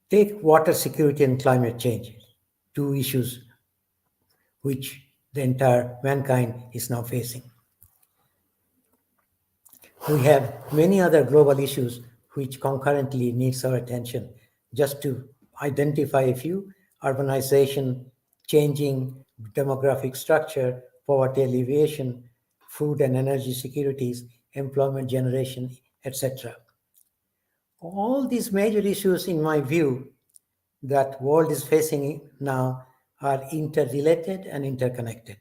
Take water security and climate change, 2 issues which the entire mankind is now facing. We have many other global issues which concurrently needs our attention. Just to identify a few: urbanization, changing demographic structure, poverty alleviation, food and energy securities, employment generation, etc. All these major issues, in my view, that world is facing now are interrelated and interconnected.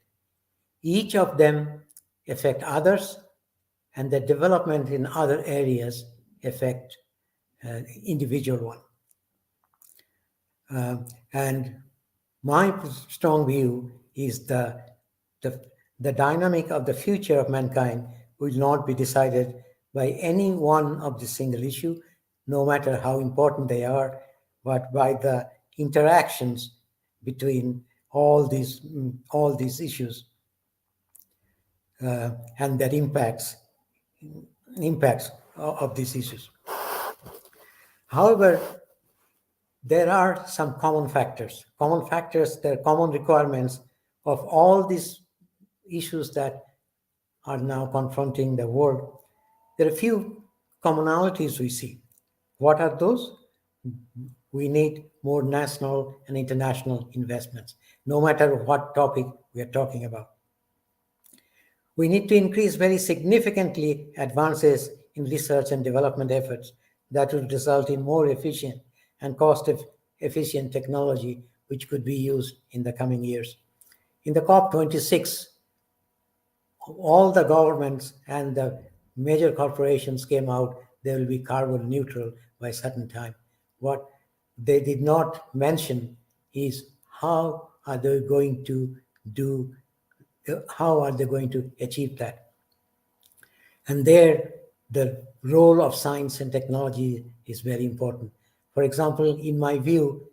Each of them affect others, and the development in other areas affect individual one. And my strong view is the dynamic of the future of mankind will not be decided by any one of the single issue, no matter how important they are, but by the interactions between all these issues and their impacts of these issues. However, there are some common factors. There are common requirements of all these issues that are now confronting the world. There are a few commonalities we see. What are those? We need more national and international investments, no matter what topic we are talking about. We need to increase very significantly advances in research and development efforts that will result in more efficient and cost-efficient technology, which could be used in the coming years. In the COP26, all the governments and the major corporations came out, they will be carbon neutral by a certain time. What they did not mention is how are they going to achieve that. And there, the role of science and technology is very important. For example, in my view,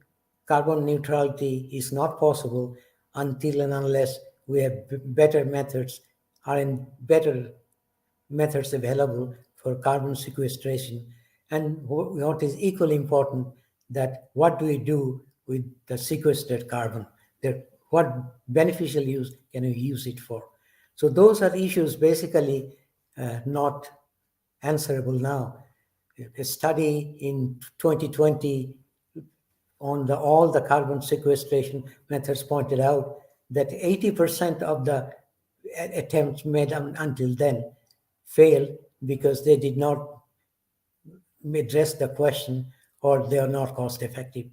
carbon neutrality is not possible until and unless we have better methods available for carbon sequestration. And what is equally important, that what do we do with the sequestered carbon? What beneficial use can we use it for? So those are issues basically not answerable now. A study in 2020 on all the carbon sequestration methods pointed out that 80% of the attempts made until then failed because they did not address the question, or they are not cost effective.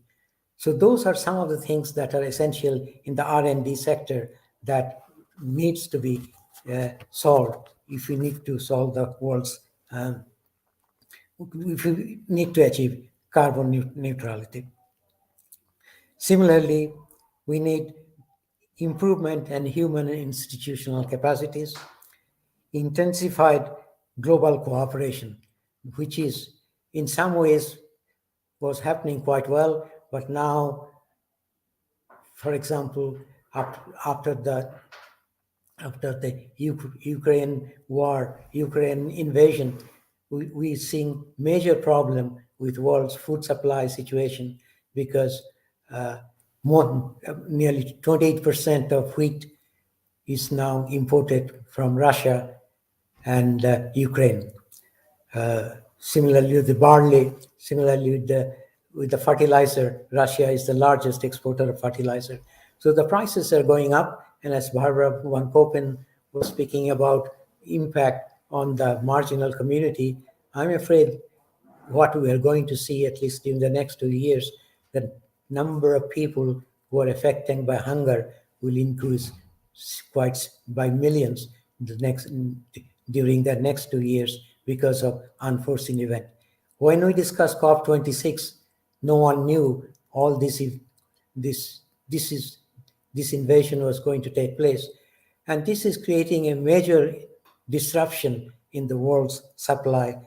So those are some of the things that are essential in the R&D sector that needs to be solved if we need to solve the world's, if we need to achieve carbon neutrality. Similarly, we need improvement in human and institutional capacities, intensified global cooperation, which is in some ways was happening quite well, but now, for example, after the Ukraine war, Ukraine invasion, we're seeing major problem with world's food supply situation because nearly 28% of wheat is now imported from Russia and Ukraine. Similarly, with the barley, with the fertilizer, Russia is the largest exporter of fertilizer. So the prices are going up, and as Barbara van Koppen was speaking about impact on the marginal community, I'm afraid what we are going to see, at least in the next 2 years, the number of people who are affected by hunger will increase quite by millions during the next 2 years because of unforeseen event. When we discussed COP26, no one knew all this invasion was going to take place. And this is creating a major disruption in the world's supply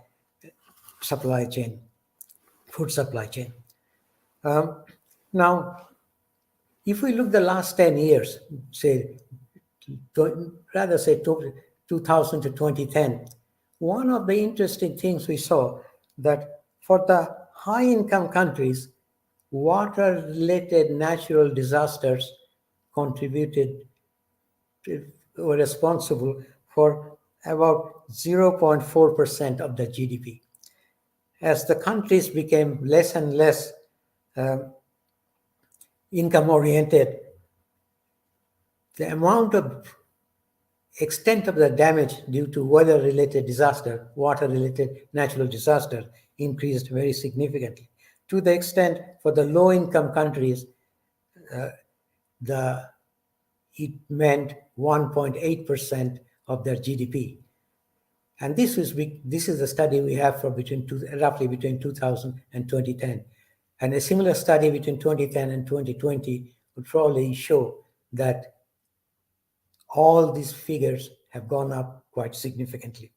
chain, food supply chain. Now, if we look the last 10 years, say 2000 to 2010, one of the interesting things we saw that for the high-income countries, water-related natural disasters were responsible for about 0.4% of the GDP. As the countries became less and less income-oriented, the extent of the damage due to weather-related disaster, water-related natural disaster, increased very significantly. To the extent for the low-income countries, it meant 1.8% of their GDP. And this is the study we have for roughly between 2000 and 2010. And a similar study between 2010 and 2020 would probably show that all these figures have gone up quite significantly.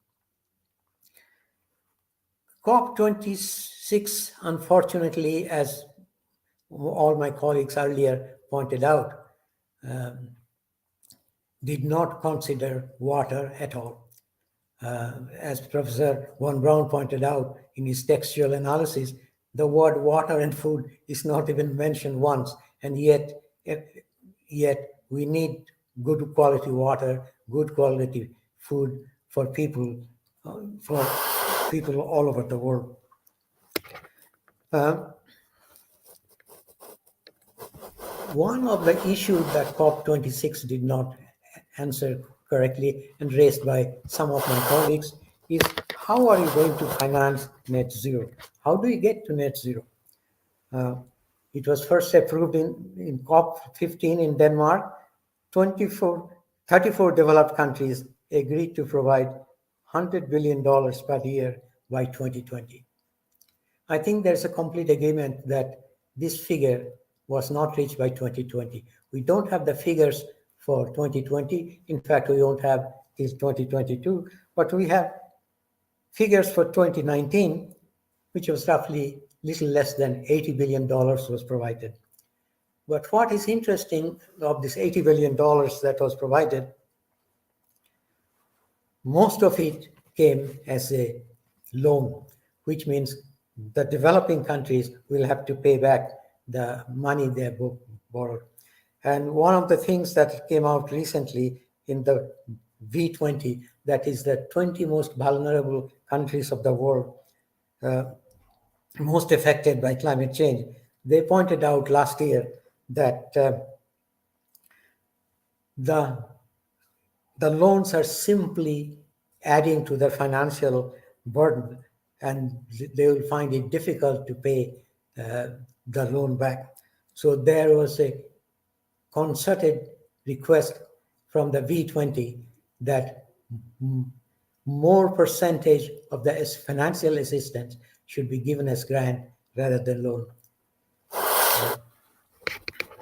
COP26, unfortunately, as all my colleagues earlier pointed out, did not consider water at all. As Professor von Braun pointed out in his textual analysis, the word water and food is not even mentioned once, and yet we need good quality water, good quality food for people all over the world. One of the issues that COP26 did not answer correctly and raised by some of my colleagues is, how are you going to finance net zero? How do you get to net zero? It was first approved in COP15 in Denmark. 34 developed countries agreed to provide $100 billion per year by 2020. I think there's a complete agreement that this figure was not reached by 2020. We don't have the figures for 2020. In fact, we don't have till 2022, but we have figures for 2019, which was roughly little less than $80 billion was provided. But what is interesting of this $80 billion that was provided, most of it came as a loan, which means the developing countries will have to pay back the money they borrowed. And one of the things that came out recently in the V20, that is the 20 most vulnerable countries of the world, most affected by climate change, they pointed out last year that the loans are simply adding to their financial burden, and they will find it difficult to pay the loan back. So there was a concerted request from the V20 that more percentage of the financial assistance should be given as grant rather than loan.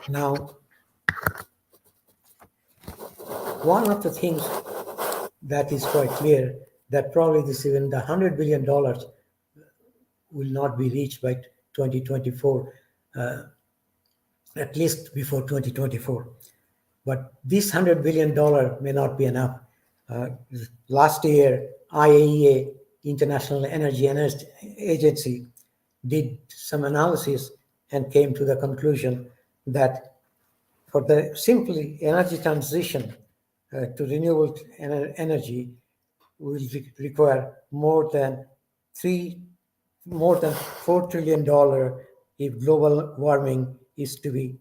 Now, one of the things that is quite clear, that probably even the $100 billion will not be reached by 2024, at least before 2024. But this $100 billion may not be enough. Last year, IAEA, International Energy Agency, did some analysis and came to the conclusion that for the simply energy transition to renewable energy will require more than $4 trillion if global warming is to be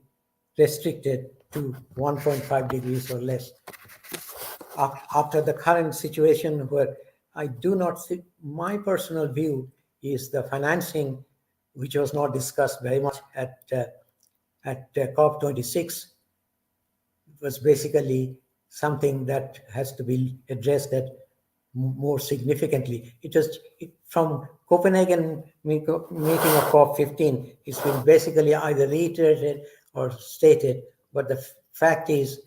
restricted to 1.5 degrees or less. After the current situation, where I do not think, my personal view is the financing, which was not discussed very much at COP26, was basically something that has to be addressed more significantly. It was from Copenhagen meeting of COP15, it's been basically either reiterated or stated, but the fact is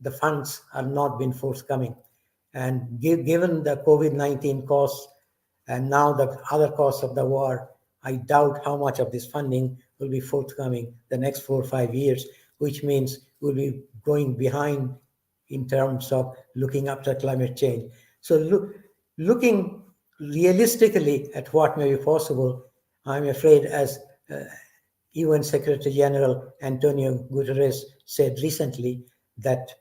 the funds are not been forthcoming. And given the COVID-19 costs and now the other costs of the war, I doubt how much of this funding will be forthcoming the next 4 or 5 years, which means we'll be going behind in terms of looking after climate change. So looking realistically at what may be possible, I'm afraid, as UN Secretary General Antonio Guterres said recently, that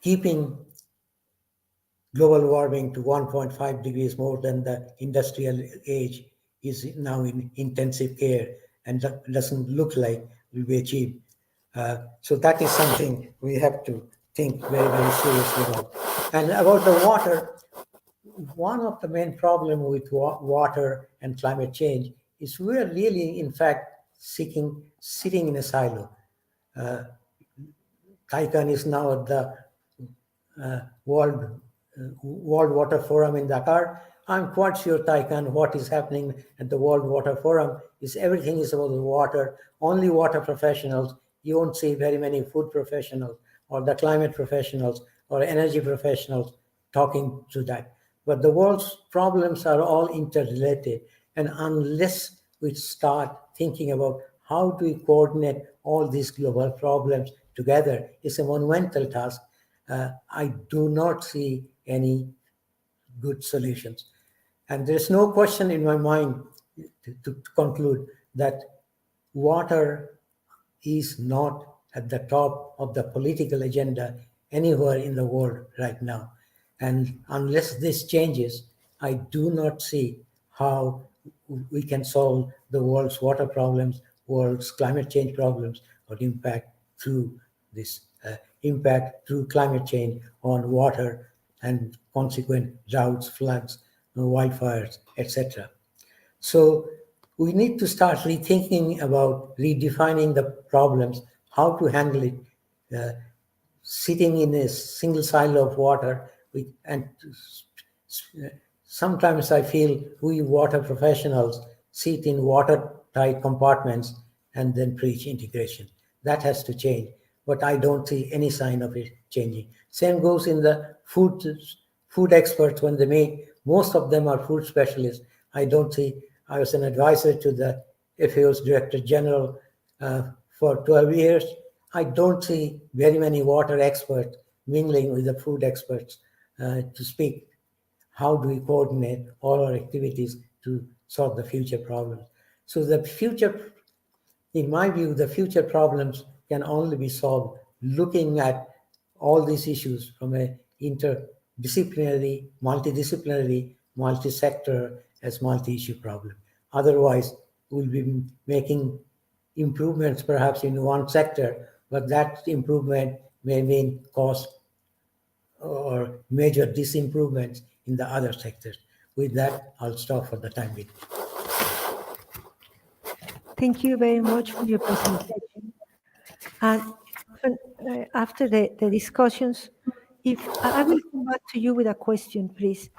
keeping global warming to 1.5 degrees more than the industrial age is now in intensive care and doesn't look like will be achieved. So that is something we have to think very, very seriously about. And about the water, one of the main problems with water and climate change is we're really, in fact, sitting in a silo. Taikan is now at the World Water Forum in Dakar. I'm quite sure, Taikan, what is happening at the World Water Forum is everything is about the water, only water professionals. You won't see very many food professionals or the climate professionals or energy professionals talking to that. But the world's problems are all interrelated. And unless we start thinking about how do we coordinate all these global problems together, it's a monumental task. I do not see any good solutions. And there's no question in my mind to conclude that water is not at the top of the political agenda anywhere in the world right now. And unless this changes, I do not see how we can solve the world's water problems, world's climate change problems, or impact through climate change on water and consequent droughts, floods, wildfires, etc. So we need to start rethinking about redefining the problems, how to handle it. Sitting in a single silo of water, sometimes I feel we water professionals sit in watertight compartments and then preach integration. That has to change, but I don't see any sign of it changing. Same goes in the food experts when they make, most of them are food specialists. I don't see, I was an advisor to the FAO's Director General for 12 years. I don't see very many water experts mingling with the food experts to speak. How do we coordinate all our activities to solve the future problems? So the future, in my view, the future problems can only be solved looking at all these issues from a interdisciplinary, multidisciplinary, multi-sector as multi-issue problem. Otherwise, we'll be making improvements perhaps in one sector, but that improvement may mean cost or major disimprovements in the other sectors. With that, I'll stop for the time being. Thank you very much for your presentation. And after the discussions, if I will come back to you with a question, please.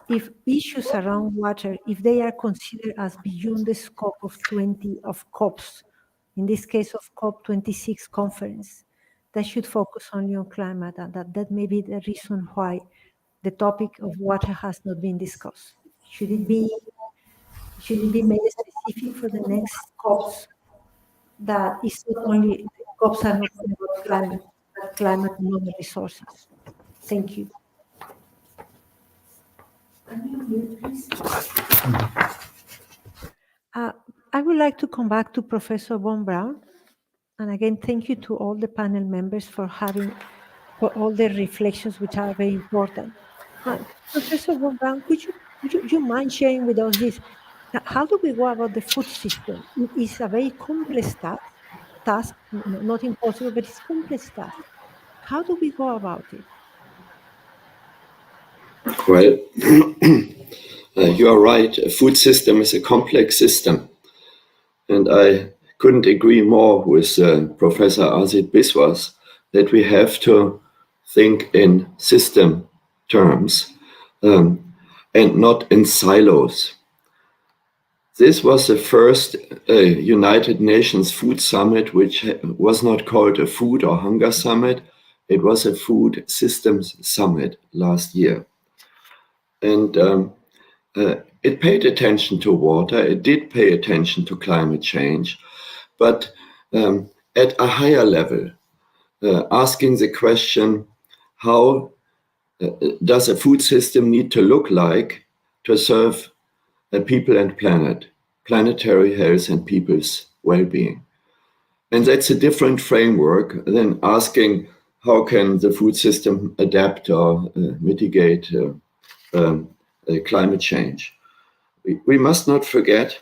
If issues around water, if they are considered as beyond the scope of 20 of COPs, in this case of COP26 conference, that should focus only on climate, and that may be the reason why the topic of water has not been discussed. Should it be made specific for the next COPs? That is not only, COPs are not only about climate, but climate and other resources. Thank you. I would like to come back to Professor von Braun. And again, thank you to all the panel members for all the reflections, which are very important. Professor von Braun, would you mind sharing with us this? How do we go about the food system? It is a very complex task, not impossible, but it's a complex task. How do we go about it? Well, you are right. A food system is a complex system. And I couldn't agree more with Professor Asit Biswas that we have to think in system terms and not in silos. This was the first United Nations Food Summit, which was not called a food or hunger summit. It was a food systems summit last year. And it paid attention to water. It did pay attention to climate change, but at a higher level, asking the question, how does a food system need to look like to serve people and planet, planetary health and people's well-being? And that's a different framework than asking how can the food system adapt or mitigate climate change. We must not forget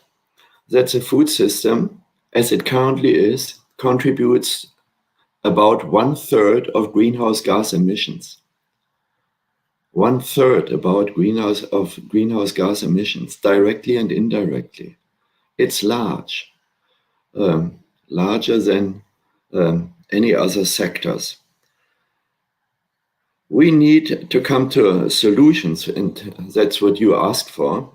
that the food system, as it currently is, contributes about 1/3 of greenhouse gas emissions. 1/3 about greenhouse gas emissions, directly and indirectly. It's large, larger than any other sectors. We need to come to solutions, and that's what you asked for.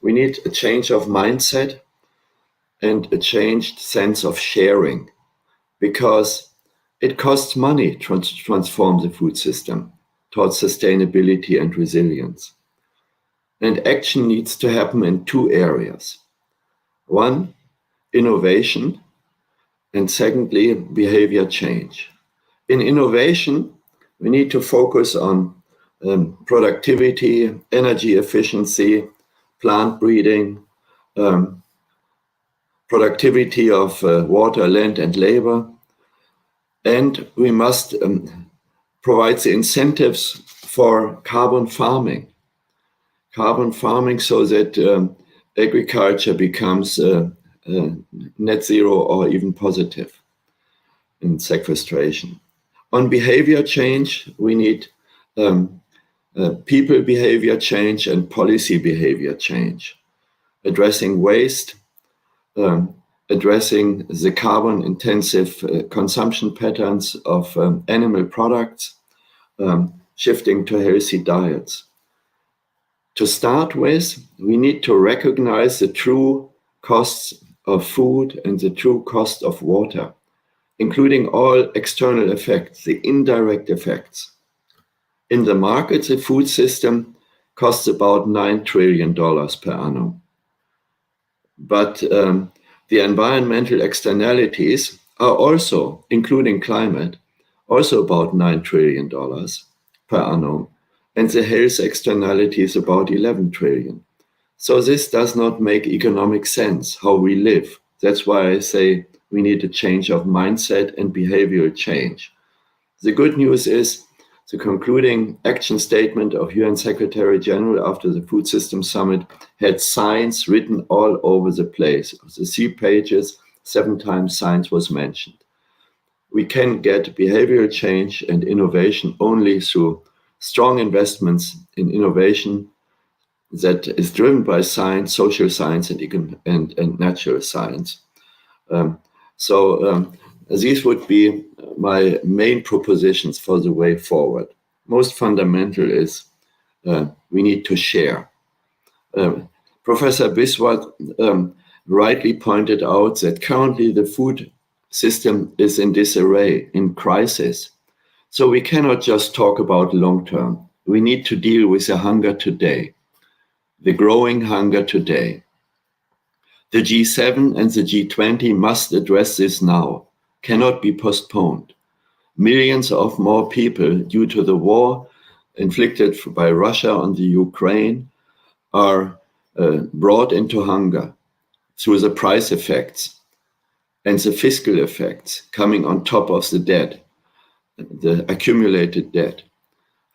We need a change of mindset and a changed sense of sharing, because it costs money to transform the food system towards sustainability and resilience. And action needs to happen in two areas. One, innovation, and secondly, behavior change. In innovation, we need to focus on productivity, energy efficiency, plant breeding, productivity of water, land, and labor. And we must provide the incentives for carbon farming. Carbon farming so that agriculture becomes net zero or even positive in sequestration. On behavior change, we need people behavior change and policy behavior change, addressing waste, addressing the carbon intensive consumption patterns of animal products, shifting to healthy diets. To start with, we need to recognize the true costs of food and the true cost of water, including all external effects, the indirect effects. In the market, the food system costs about $9 trillion per annum. But the environmental externalities are also, including climate, also about $9 trillion per annum. And the health externality is about 11 trillion. So this does not make economic sense, how we live. That's why I say we need a change of mindset and behavioral change. The good news is the concluding action statement of UN Secretary General after the Food System Summit had science written all over the place. Of the 3 pages, 7 times science was mentioned. We can get behavioral change and innovation only through strong investments in innovation that is driven by science, social science, and natural science. These would be my main propositions for the way forward. Most fundamental is we need to share. Professor Biswas rightly pointed out that currently the food system is in disarray, in crisis. So we cannot just talk about long term. We need to deal with the hunger today, the growing hunger today. The G7 and the G20 must address this now, cannot be postponed. Millions of more people, due to the war inflicted by Russia on the Ukraine, are brought into hunger through the price effects and the fiscal effects coming on top of the debt, the accumulated debt.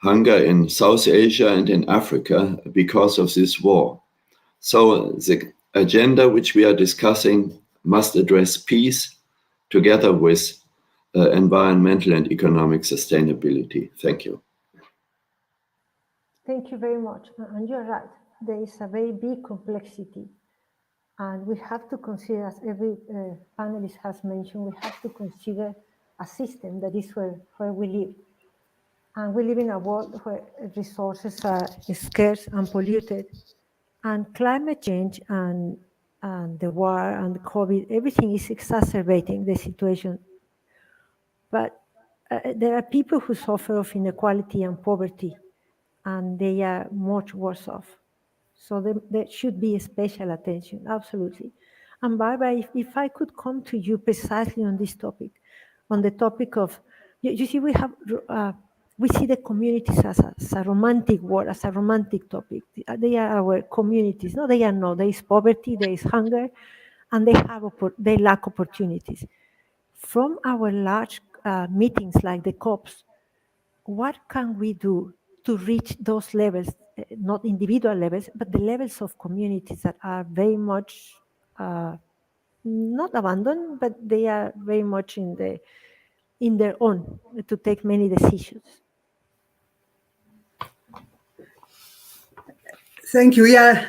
Hunger in South Asia and in Africa because of this war. So the agenda which we are discussing must address peace together with environmental and economic sustainability. Thank you. Thank you very much. And you're right, there is a very big complexity. And we have to consider, as every panelist has mentioned, we have to consider a system that is where we live. And we live in a world where resources are scarce and polluted. And climate change and the war and the COVID, everything is exacerbating the situation. But there are people who suffer of inequality and poverty, and they are much worse off. So there should be special attention, absolutely. And Barbara, if I could come to you precisely on this topic, on the topic of, you see, we see the communities as a romantic word, as a romantic topic. They are our communities. No, they are not. There is poverty, there is hunger, and they lack opportunities. From our large meetings like the COPs, what can we do to reach those levels, not individual levels, but the levels of communities that are very much not abandoned, but they are very much in their own to take many decisions? Thank you. Yeah,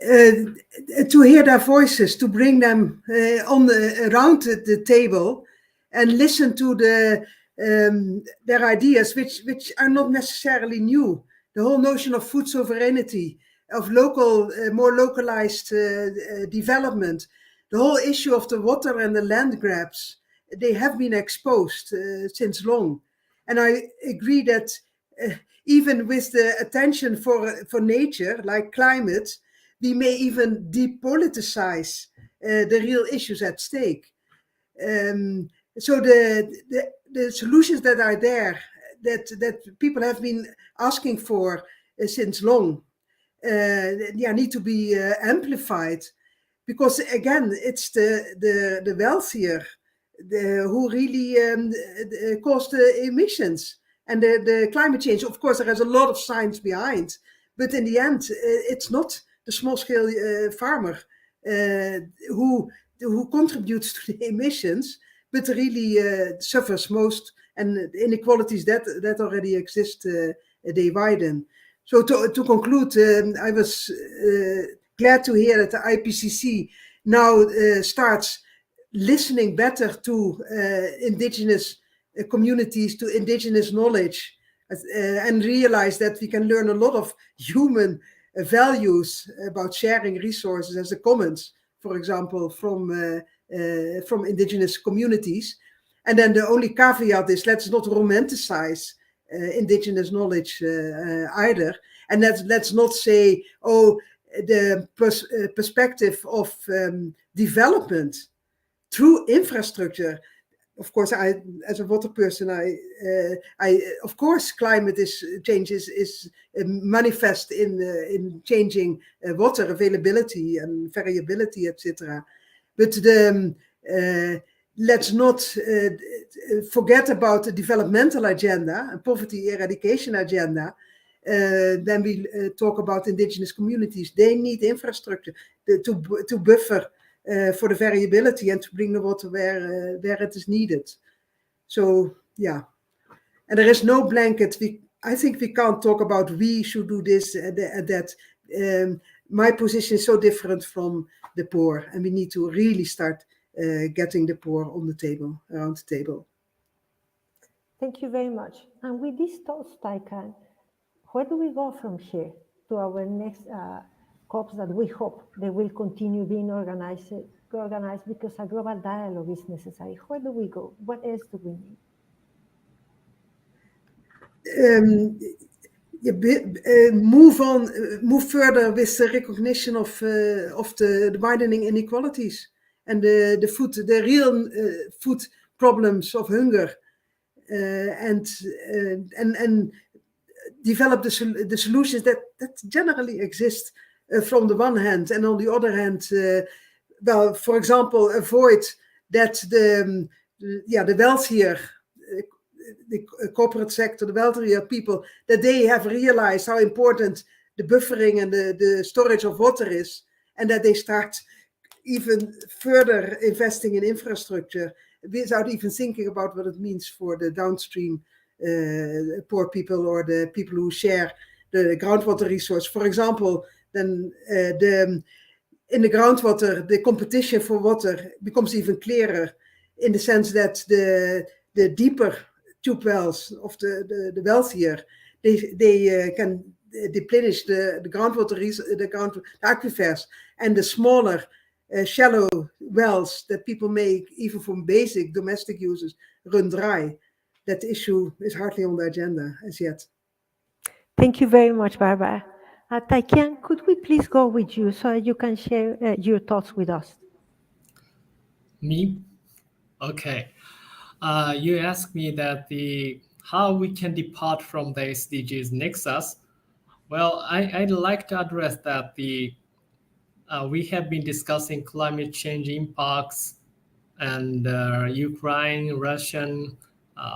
to hear their voices, to bring them around the table, and listen to their ideas, which are not necessarily new. The whole notion of food sovereignty, of local, more localized development, the whole issue of the water and the land grabs, they have been exposed since long. And I agree that even with the attention for nature, like climate, we may even depoliticize the real issues at stake. So the solutions that are there, that people have been asking for since long, need to be amplified, because again, it's the wealthier who really cause the emissions and the climate change. Of course, there is a lot of science behind, but in the end, it's not the small-scale farmer who contributes to the emissions, but really suffers most, and the inequalities that already exist, they widen. So to conclude, I was glad to hear that the IPCC now starts listening better to indigenous communities, to indigenous knowledge, and realize that we can learn a lot of human values about sharing resources as a commons, for example, from indigenous communities. And then the only caveat is, let's not romanticize indigenous knowledge either. And let's not say, oh, the perspective of development through infrastructure. Of course, I, as a water person, I of course, climate change is manifest in changing water availability and variability, etc. But let's not forget about the developmental agenda and poverty eradication agenda. Then we talk about indigenous communities. They need infrastructure to buffer for the variability and to bring the water where it is needed. So, yeah. And there is no blanket. I think we can't talk about we should do this and that. My position is so different from the poor, and we need to really start getting the poor on the table, around the table. Thank you very much. And with these thoughts, Taikan, where do we go from here to our next COPs that we hope they will continue being organized because a global dialogue is necessary? Where do we go? What else do we need? Move further with the recognition of the widening inequalities and the real food problems of hunger, and develop the solutions that generally exist from the one hand, and on the other hand, well, for example, avoid that the wealthier, the corporate sector, the wealthier people, that they have realized how important the buffering and the storage of water is, and that they start even further investing in infrastructure without even thinking about what it means for the downstream poor people or the people who share the groundwater resource. For example, then in the groundwater, the competition for water becomes even clearer, in the sense that the deeper tube wells of the wealthier, they can deplenish the groundwater, the aquifers, and the smaller shallow wells that people make even from basic domestic uses run dry. That issue is hardly on the agenda as yet. Thank you very much, Barbara. Taikan, could we please go with you so you can share your thoughts with us? Me? Okay. You asked me that how we can depart from the SDGs nexus. Well, I'd like to address that we have been discussing climate change impacts and Ukraine-Russian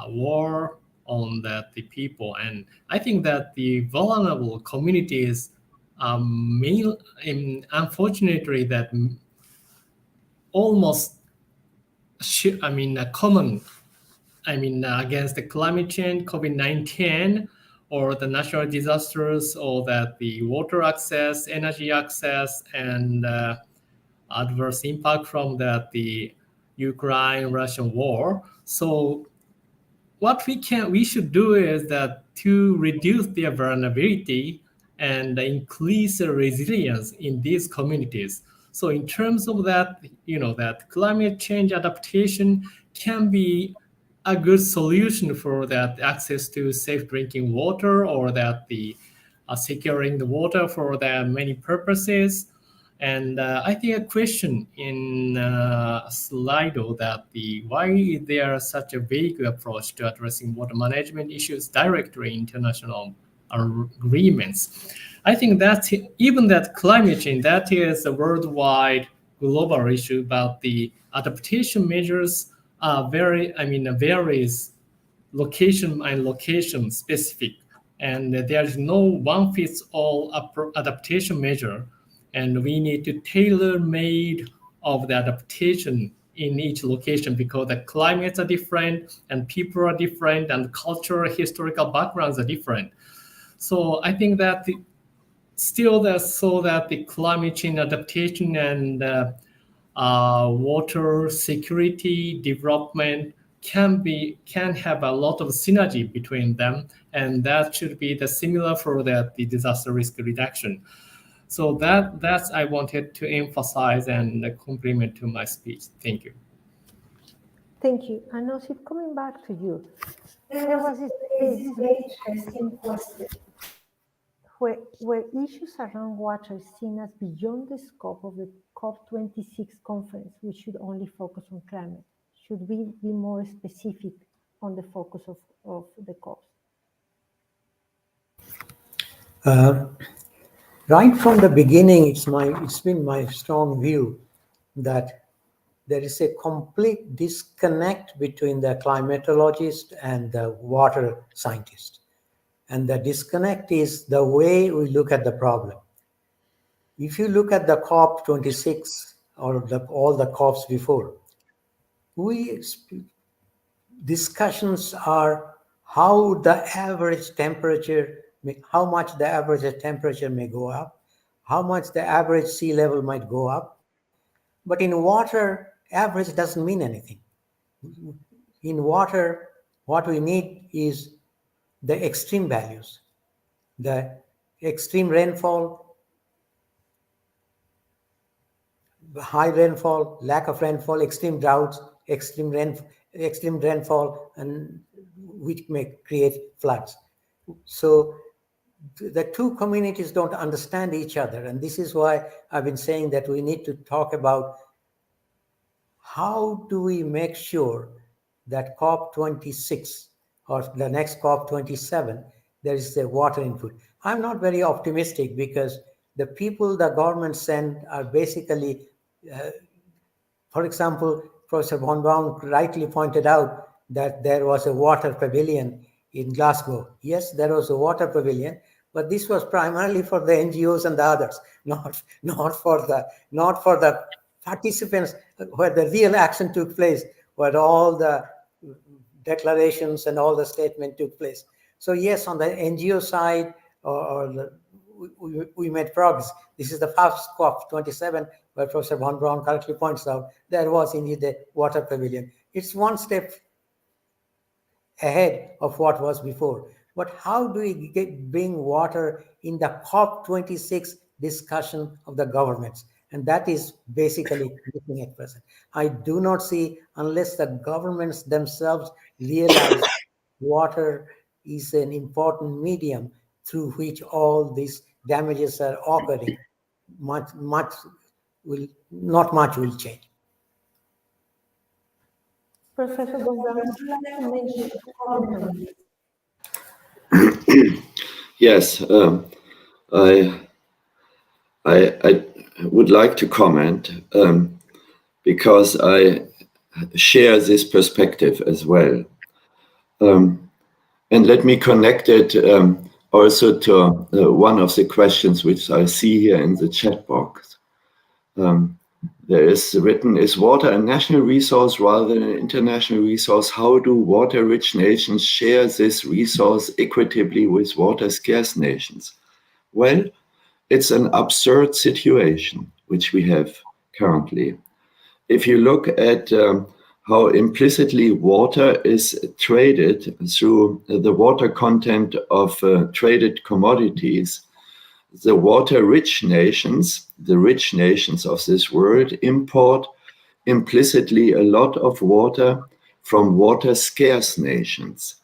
war on the people. And I think that the vulnerable communities, unfortunately, that almost, common, against the climate change, COVID-19, or the natural disasters, or that the water access, energy access, and adverse impact from the Ukraine-Russian war. So what we should do is that to reduce their vulnerability and increase the resilience in these communities. So in terms of that, that climate change adaptation can be a good solution for that access to safe drinking water, or that the securing the water for the many purposes. And I think a question in Slido that why is there such a vague approach to addressing water management issues directly in international agreements? I think that even that climate change, that is a worldwide global issue, but the adaptation measures are varies location and location specific. And there is no one fits all adaptation measure. And we need to tailor-made of the adaptation in each location, because the climates are different and people are different and cultural historical backgrounds are different. So I think that still that the climate change adaptation and water security development can have a lot of synergy between them, and that should be the similar for the disaster risk reduction. So that's I wanted to emphasize and complement to my speech. Thank you. Thank you. And Asit, coming back to you, there was this very interesting question where issues around water is seen as beyond the scope of the COP26 conference, which should only focus on climate. Should we be more specific on the focus of the COP? Right from the beginning, it's been my strong view that there is a complete disconnect between the climatologist and the water scientist. And the disconnect is the way we look at the problem. If you look at the COP26 or all the COPs before, discussions are how much the average temperature may go up, how much the average sea level might go up. But in water, average doesn't mean anything. In water, what we need is the extreme values, the extreme rainfall, high rainfall, lack of rainfall, extreme droughts, extreme rainfall, and which may create floods. So the two communities don't understand each other. And this is why I've been saying that we need to talk about how do we make sure that COP26 or the next COP27, there is the water input. I'm not very optimistic because the people the government send are basically, for example, Professor von Braun rightly pointed out that there was a water pavilion in Glasgow. Yes, there was a water pavilion, but this was primarily for the NGOs and the others, not for the participants, where the real action took place, where all the declarations and all the statement took place. So yes, on the NGO side, we made progress. This is the first COP27, where Professor von Braun correctly points out there was indeed a water pavilion. It's one step ahead of what was before. But how do we bring water in the COP26 discussion of the governments? And that is basically looking at present. I do not see, unless the governments themselves realize water is an important medium through which all these damages are occurring, not much will change. Professor von Braun, would you like to mention comment on this? Yes, I would like to comment because I share this perspective as well. And let me connect it also to one of the questions which I see here in the chat box. There is written, is water a national resource rather than an international resource? How do water-rich nations share this resource equitably with water-scarce nations? Well, it's an absurd situation which we have currently. If you look at how implicitly water is traded through the water content of traded commodities. The water-rich nations, the rich nations of this world, import implicitly a lot of water from water-scarce nations,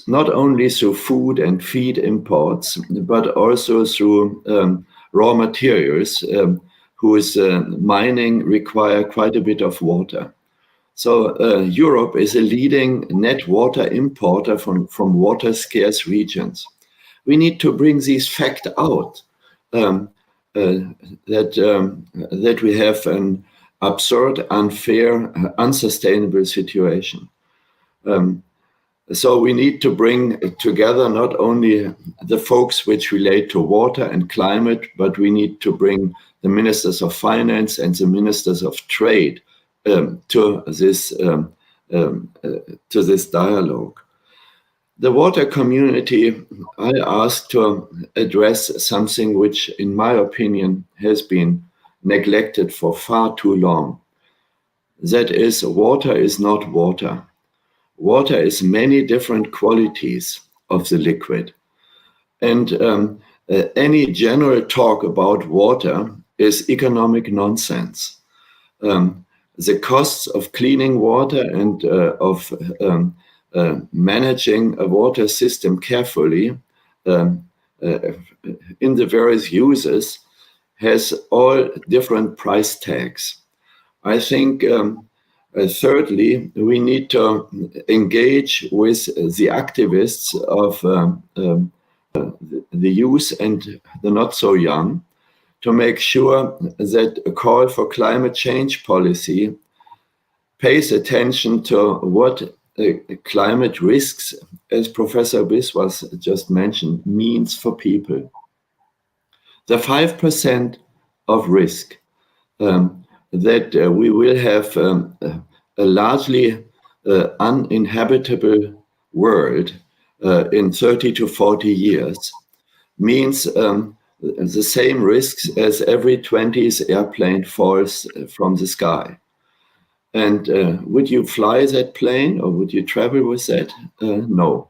not only through food and feed imports, but also through raw materials whose mining require quite a bit of water. So Europe is a leading net water importer from water-scarce regions. We need to bring these facts out, that we have an absurd, unfair, unsustainable situation. So we need to bring together not only the folks which relate to water and climate, but we need to bring the ministers of finance and the ministers of trade to this dialogue. The water community, I asked to address something which, in my opinion, has been neglected for far too long. That is, water is not water. Water is many different qualities of the liquid. And any general talk about water is economic nonsense. The costs of cleaning water and of managing a water system carefully in the various uses has all different price tags. I think thirdly, we need to engage with the activists of the youth and the not so young to make sure that a call for climate change policy pays attention to what climate risks, as Professor Biswas just mentioned, means for people. The 5% of risk that we will have a largely uninhabitable world in 30 to 40 years means the same risks as every 20th airplane falls from the sky. And would you fly that plane or would you travel with that? No.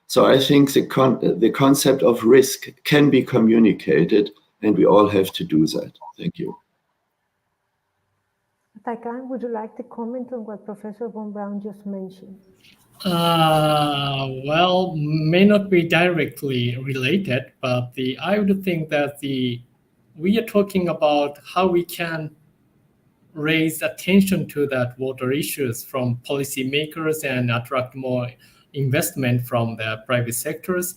So I think the concept of risk can be communicated, and we all have to do that. Thank you. Taikan, would you like to comment on what Professor von Braun just mentioned? Well, may not be directly related, but I would think that we are talking about how we can raise attention to that water issues from policymakers and attract more investment from the private sectors.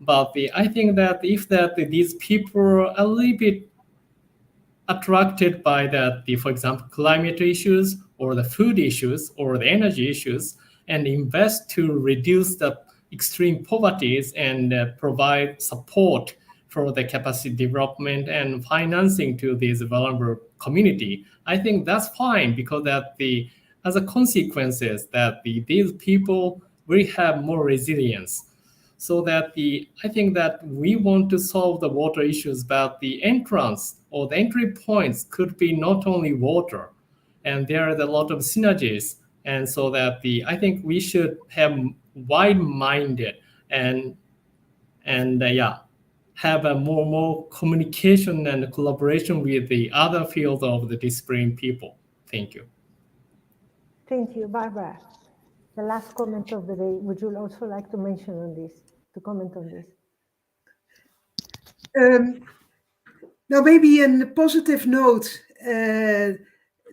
But I think that if these people are a little bit attracted by for example, climate issues or the food issues or the energy issues, and invest to reduce the extreme poverties and provide support for the capacity development and financing to this vulnerable community, I think that's fine, because as a consequences that these people will have more resilience. So that I think that we want to solve the water issues, but the entrance or the entry points could be not only water, and there are a lot of synergies. And so that I think we should have wide-minded and have a more communication and collaboration with the other fields of the discipline people. Thank you. Thank you, Barbara. The last comment of the day. Would you also like to mention on this, to comment on this? Now, maybe a positive note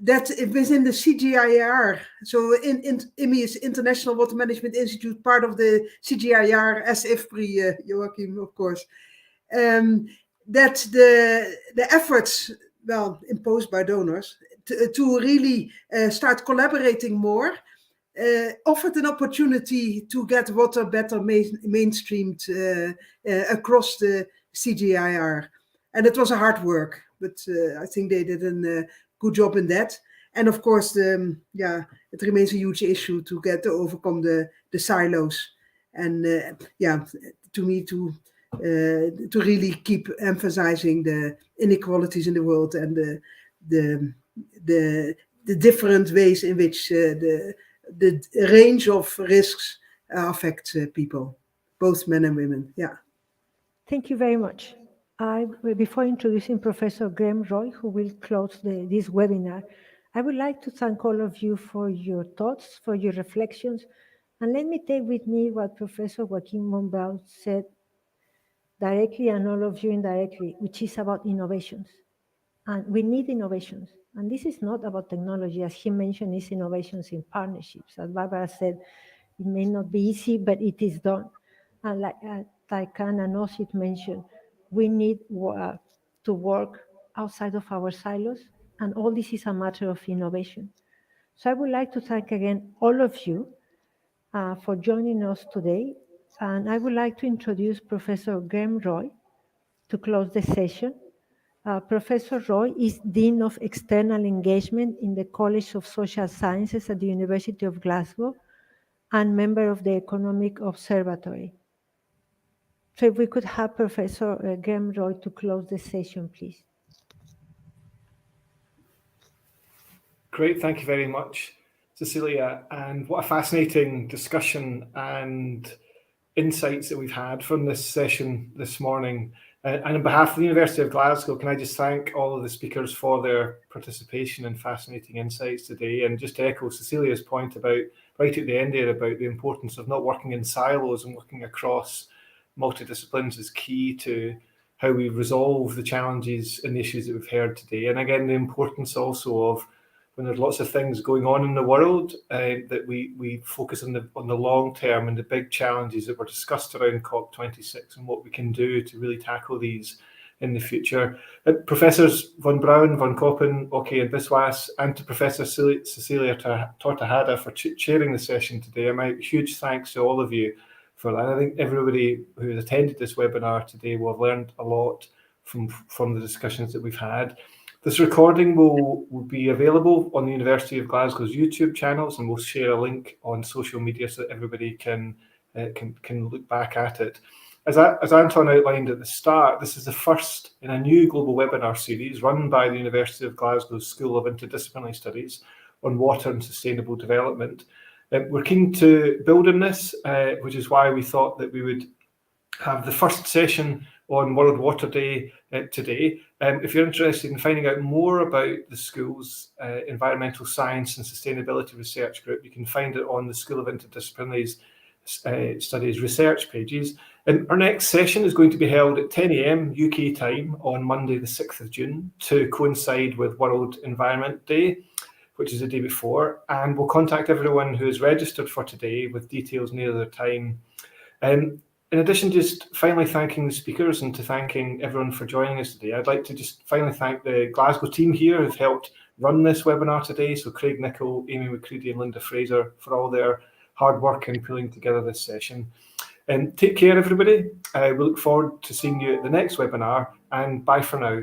that within the CGIAR, so IMI is International Water Management Institute, part of the CGIAR as IFPRI, Joachim, of course, that the efforts, well, imposed by donors to really start collaborating more, offered an opportunity to get water better mainstreamed across the CGIAR. And it was a hard work, but I think they did a good job in that. And of course, it remains a huge issue to overcome the silos. And to me, to really keep emphasizing the inequalities in the world and the the different ways in which the range of risks affect people, both men and women. Yeah. Thank you very much. Before introducing Professor Graham Roy, who will close this webinar, I would like to thank all of you for your thoughts, for your reflections, and let me take with me what Professor Joachim von Braun said directly and all of you indirectly, which is about innovations. And we need innovations. And this is not about technology, as he mentioned, it's innovations in partnerships. As Barbara said, it may not be easy, but it is done. And like Taikan and Asit mentioned, we need to work outside of our silos, and all this is a matter of innovation. So I would like to thank again all of you for joining us today. And I would like to introduce Professor Graham Roy to close the session. Professor Roy is Dean of External Engagement in the College of Social Sciences at the University of Glasgow and member of the Economic Observatory. So if we could have Professor Graham Roy to close the session, please. Great, thank you very much, Cecilia. And what a fascinating discussion and insights that we've had from this session this morning. And on behalf of the University of Glasgow, can I just thank all of the speakers for their participation and fascinating insights today. And just to echo Cecilia's point about, right at the end there, about the importance of not working in silos and working across multidisciplines is key to how we resolve the challenges and issues that we've heard today. And again, the importance also of, when there's lots of things going on in the world, that we focus on the long term and the big challenges that were discussed around COP26 and what we can do to really tackle these in the future. Professors von Braun, van Koppen, Oki and Biswas, and to Professor Cecilia Tortajada for chairing the session today. And my huge thanks to all of you for that. I think everybody who has attended this webinar today will have learned a lot from the discussions that we've had. This recording will be available on the University of Glasgow's YouTube channels, and we'll share a link on social media so that everybody can look back at it. As Anton outlined at the start, this is the first in a new global webinar series run by the University of Glasgow's School of Interdisciplinary Studies on water and sustainable development. We're keen to build on this, which is why we thought that we would have the first session on World Water Day today. If you're interested in finding out more about the school's environmental science and sustainability research group, you can find it on the School of Interdisciplinary Studies research pages. And our next session is going to be held at 10 AM UK time on Monday the 6th of June to coincide with World Environment Day, which is the day before. And we'll contact everyone who is registered for today with details near the time. In addition, just finally thanking the speakers and to thanking everyone for joining us today, I'd like to just finally thank the Glasgow team here who've helped run this webinar today. So Craig Nichol, Amy McCready and Linda Fraser for all their hard work in pulling together this session. And take care, everybody. We look forward to seeing you at the next webinar, and bye for now.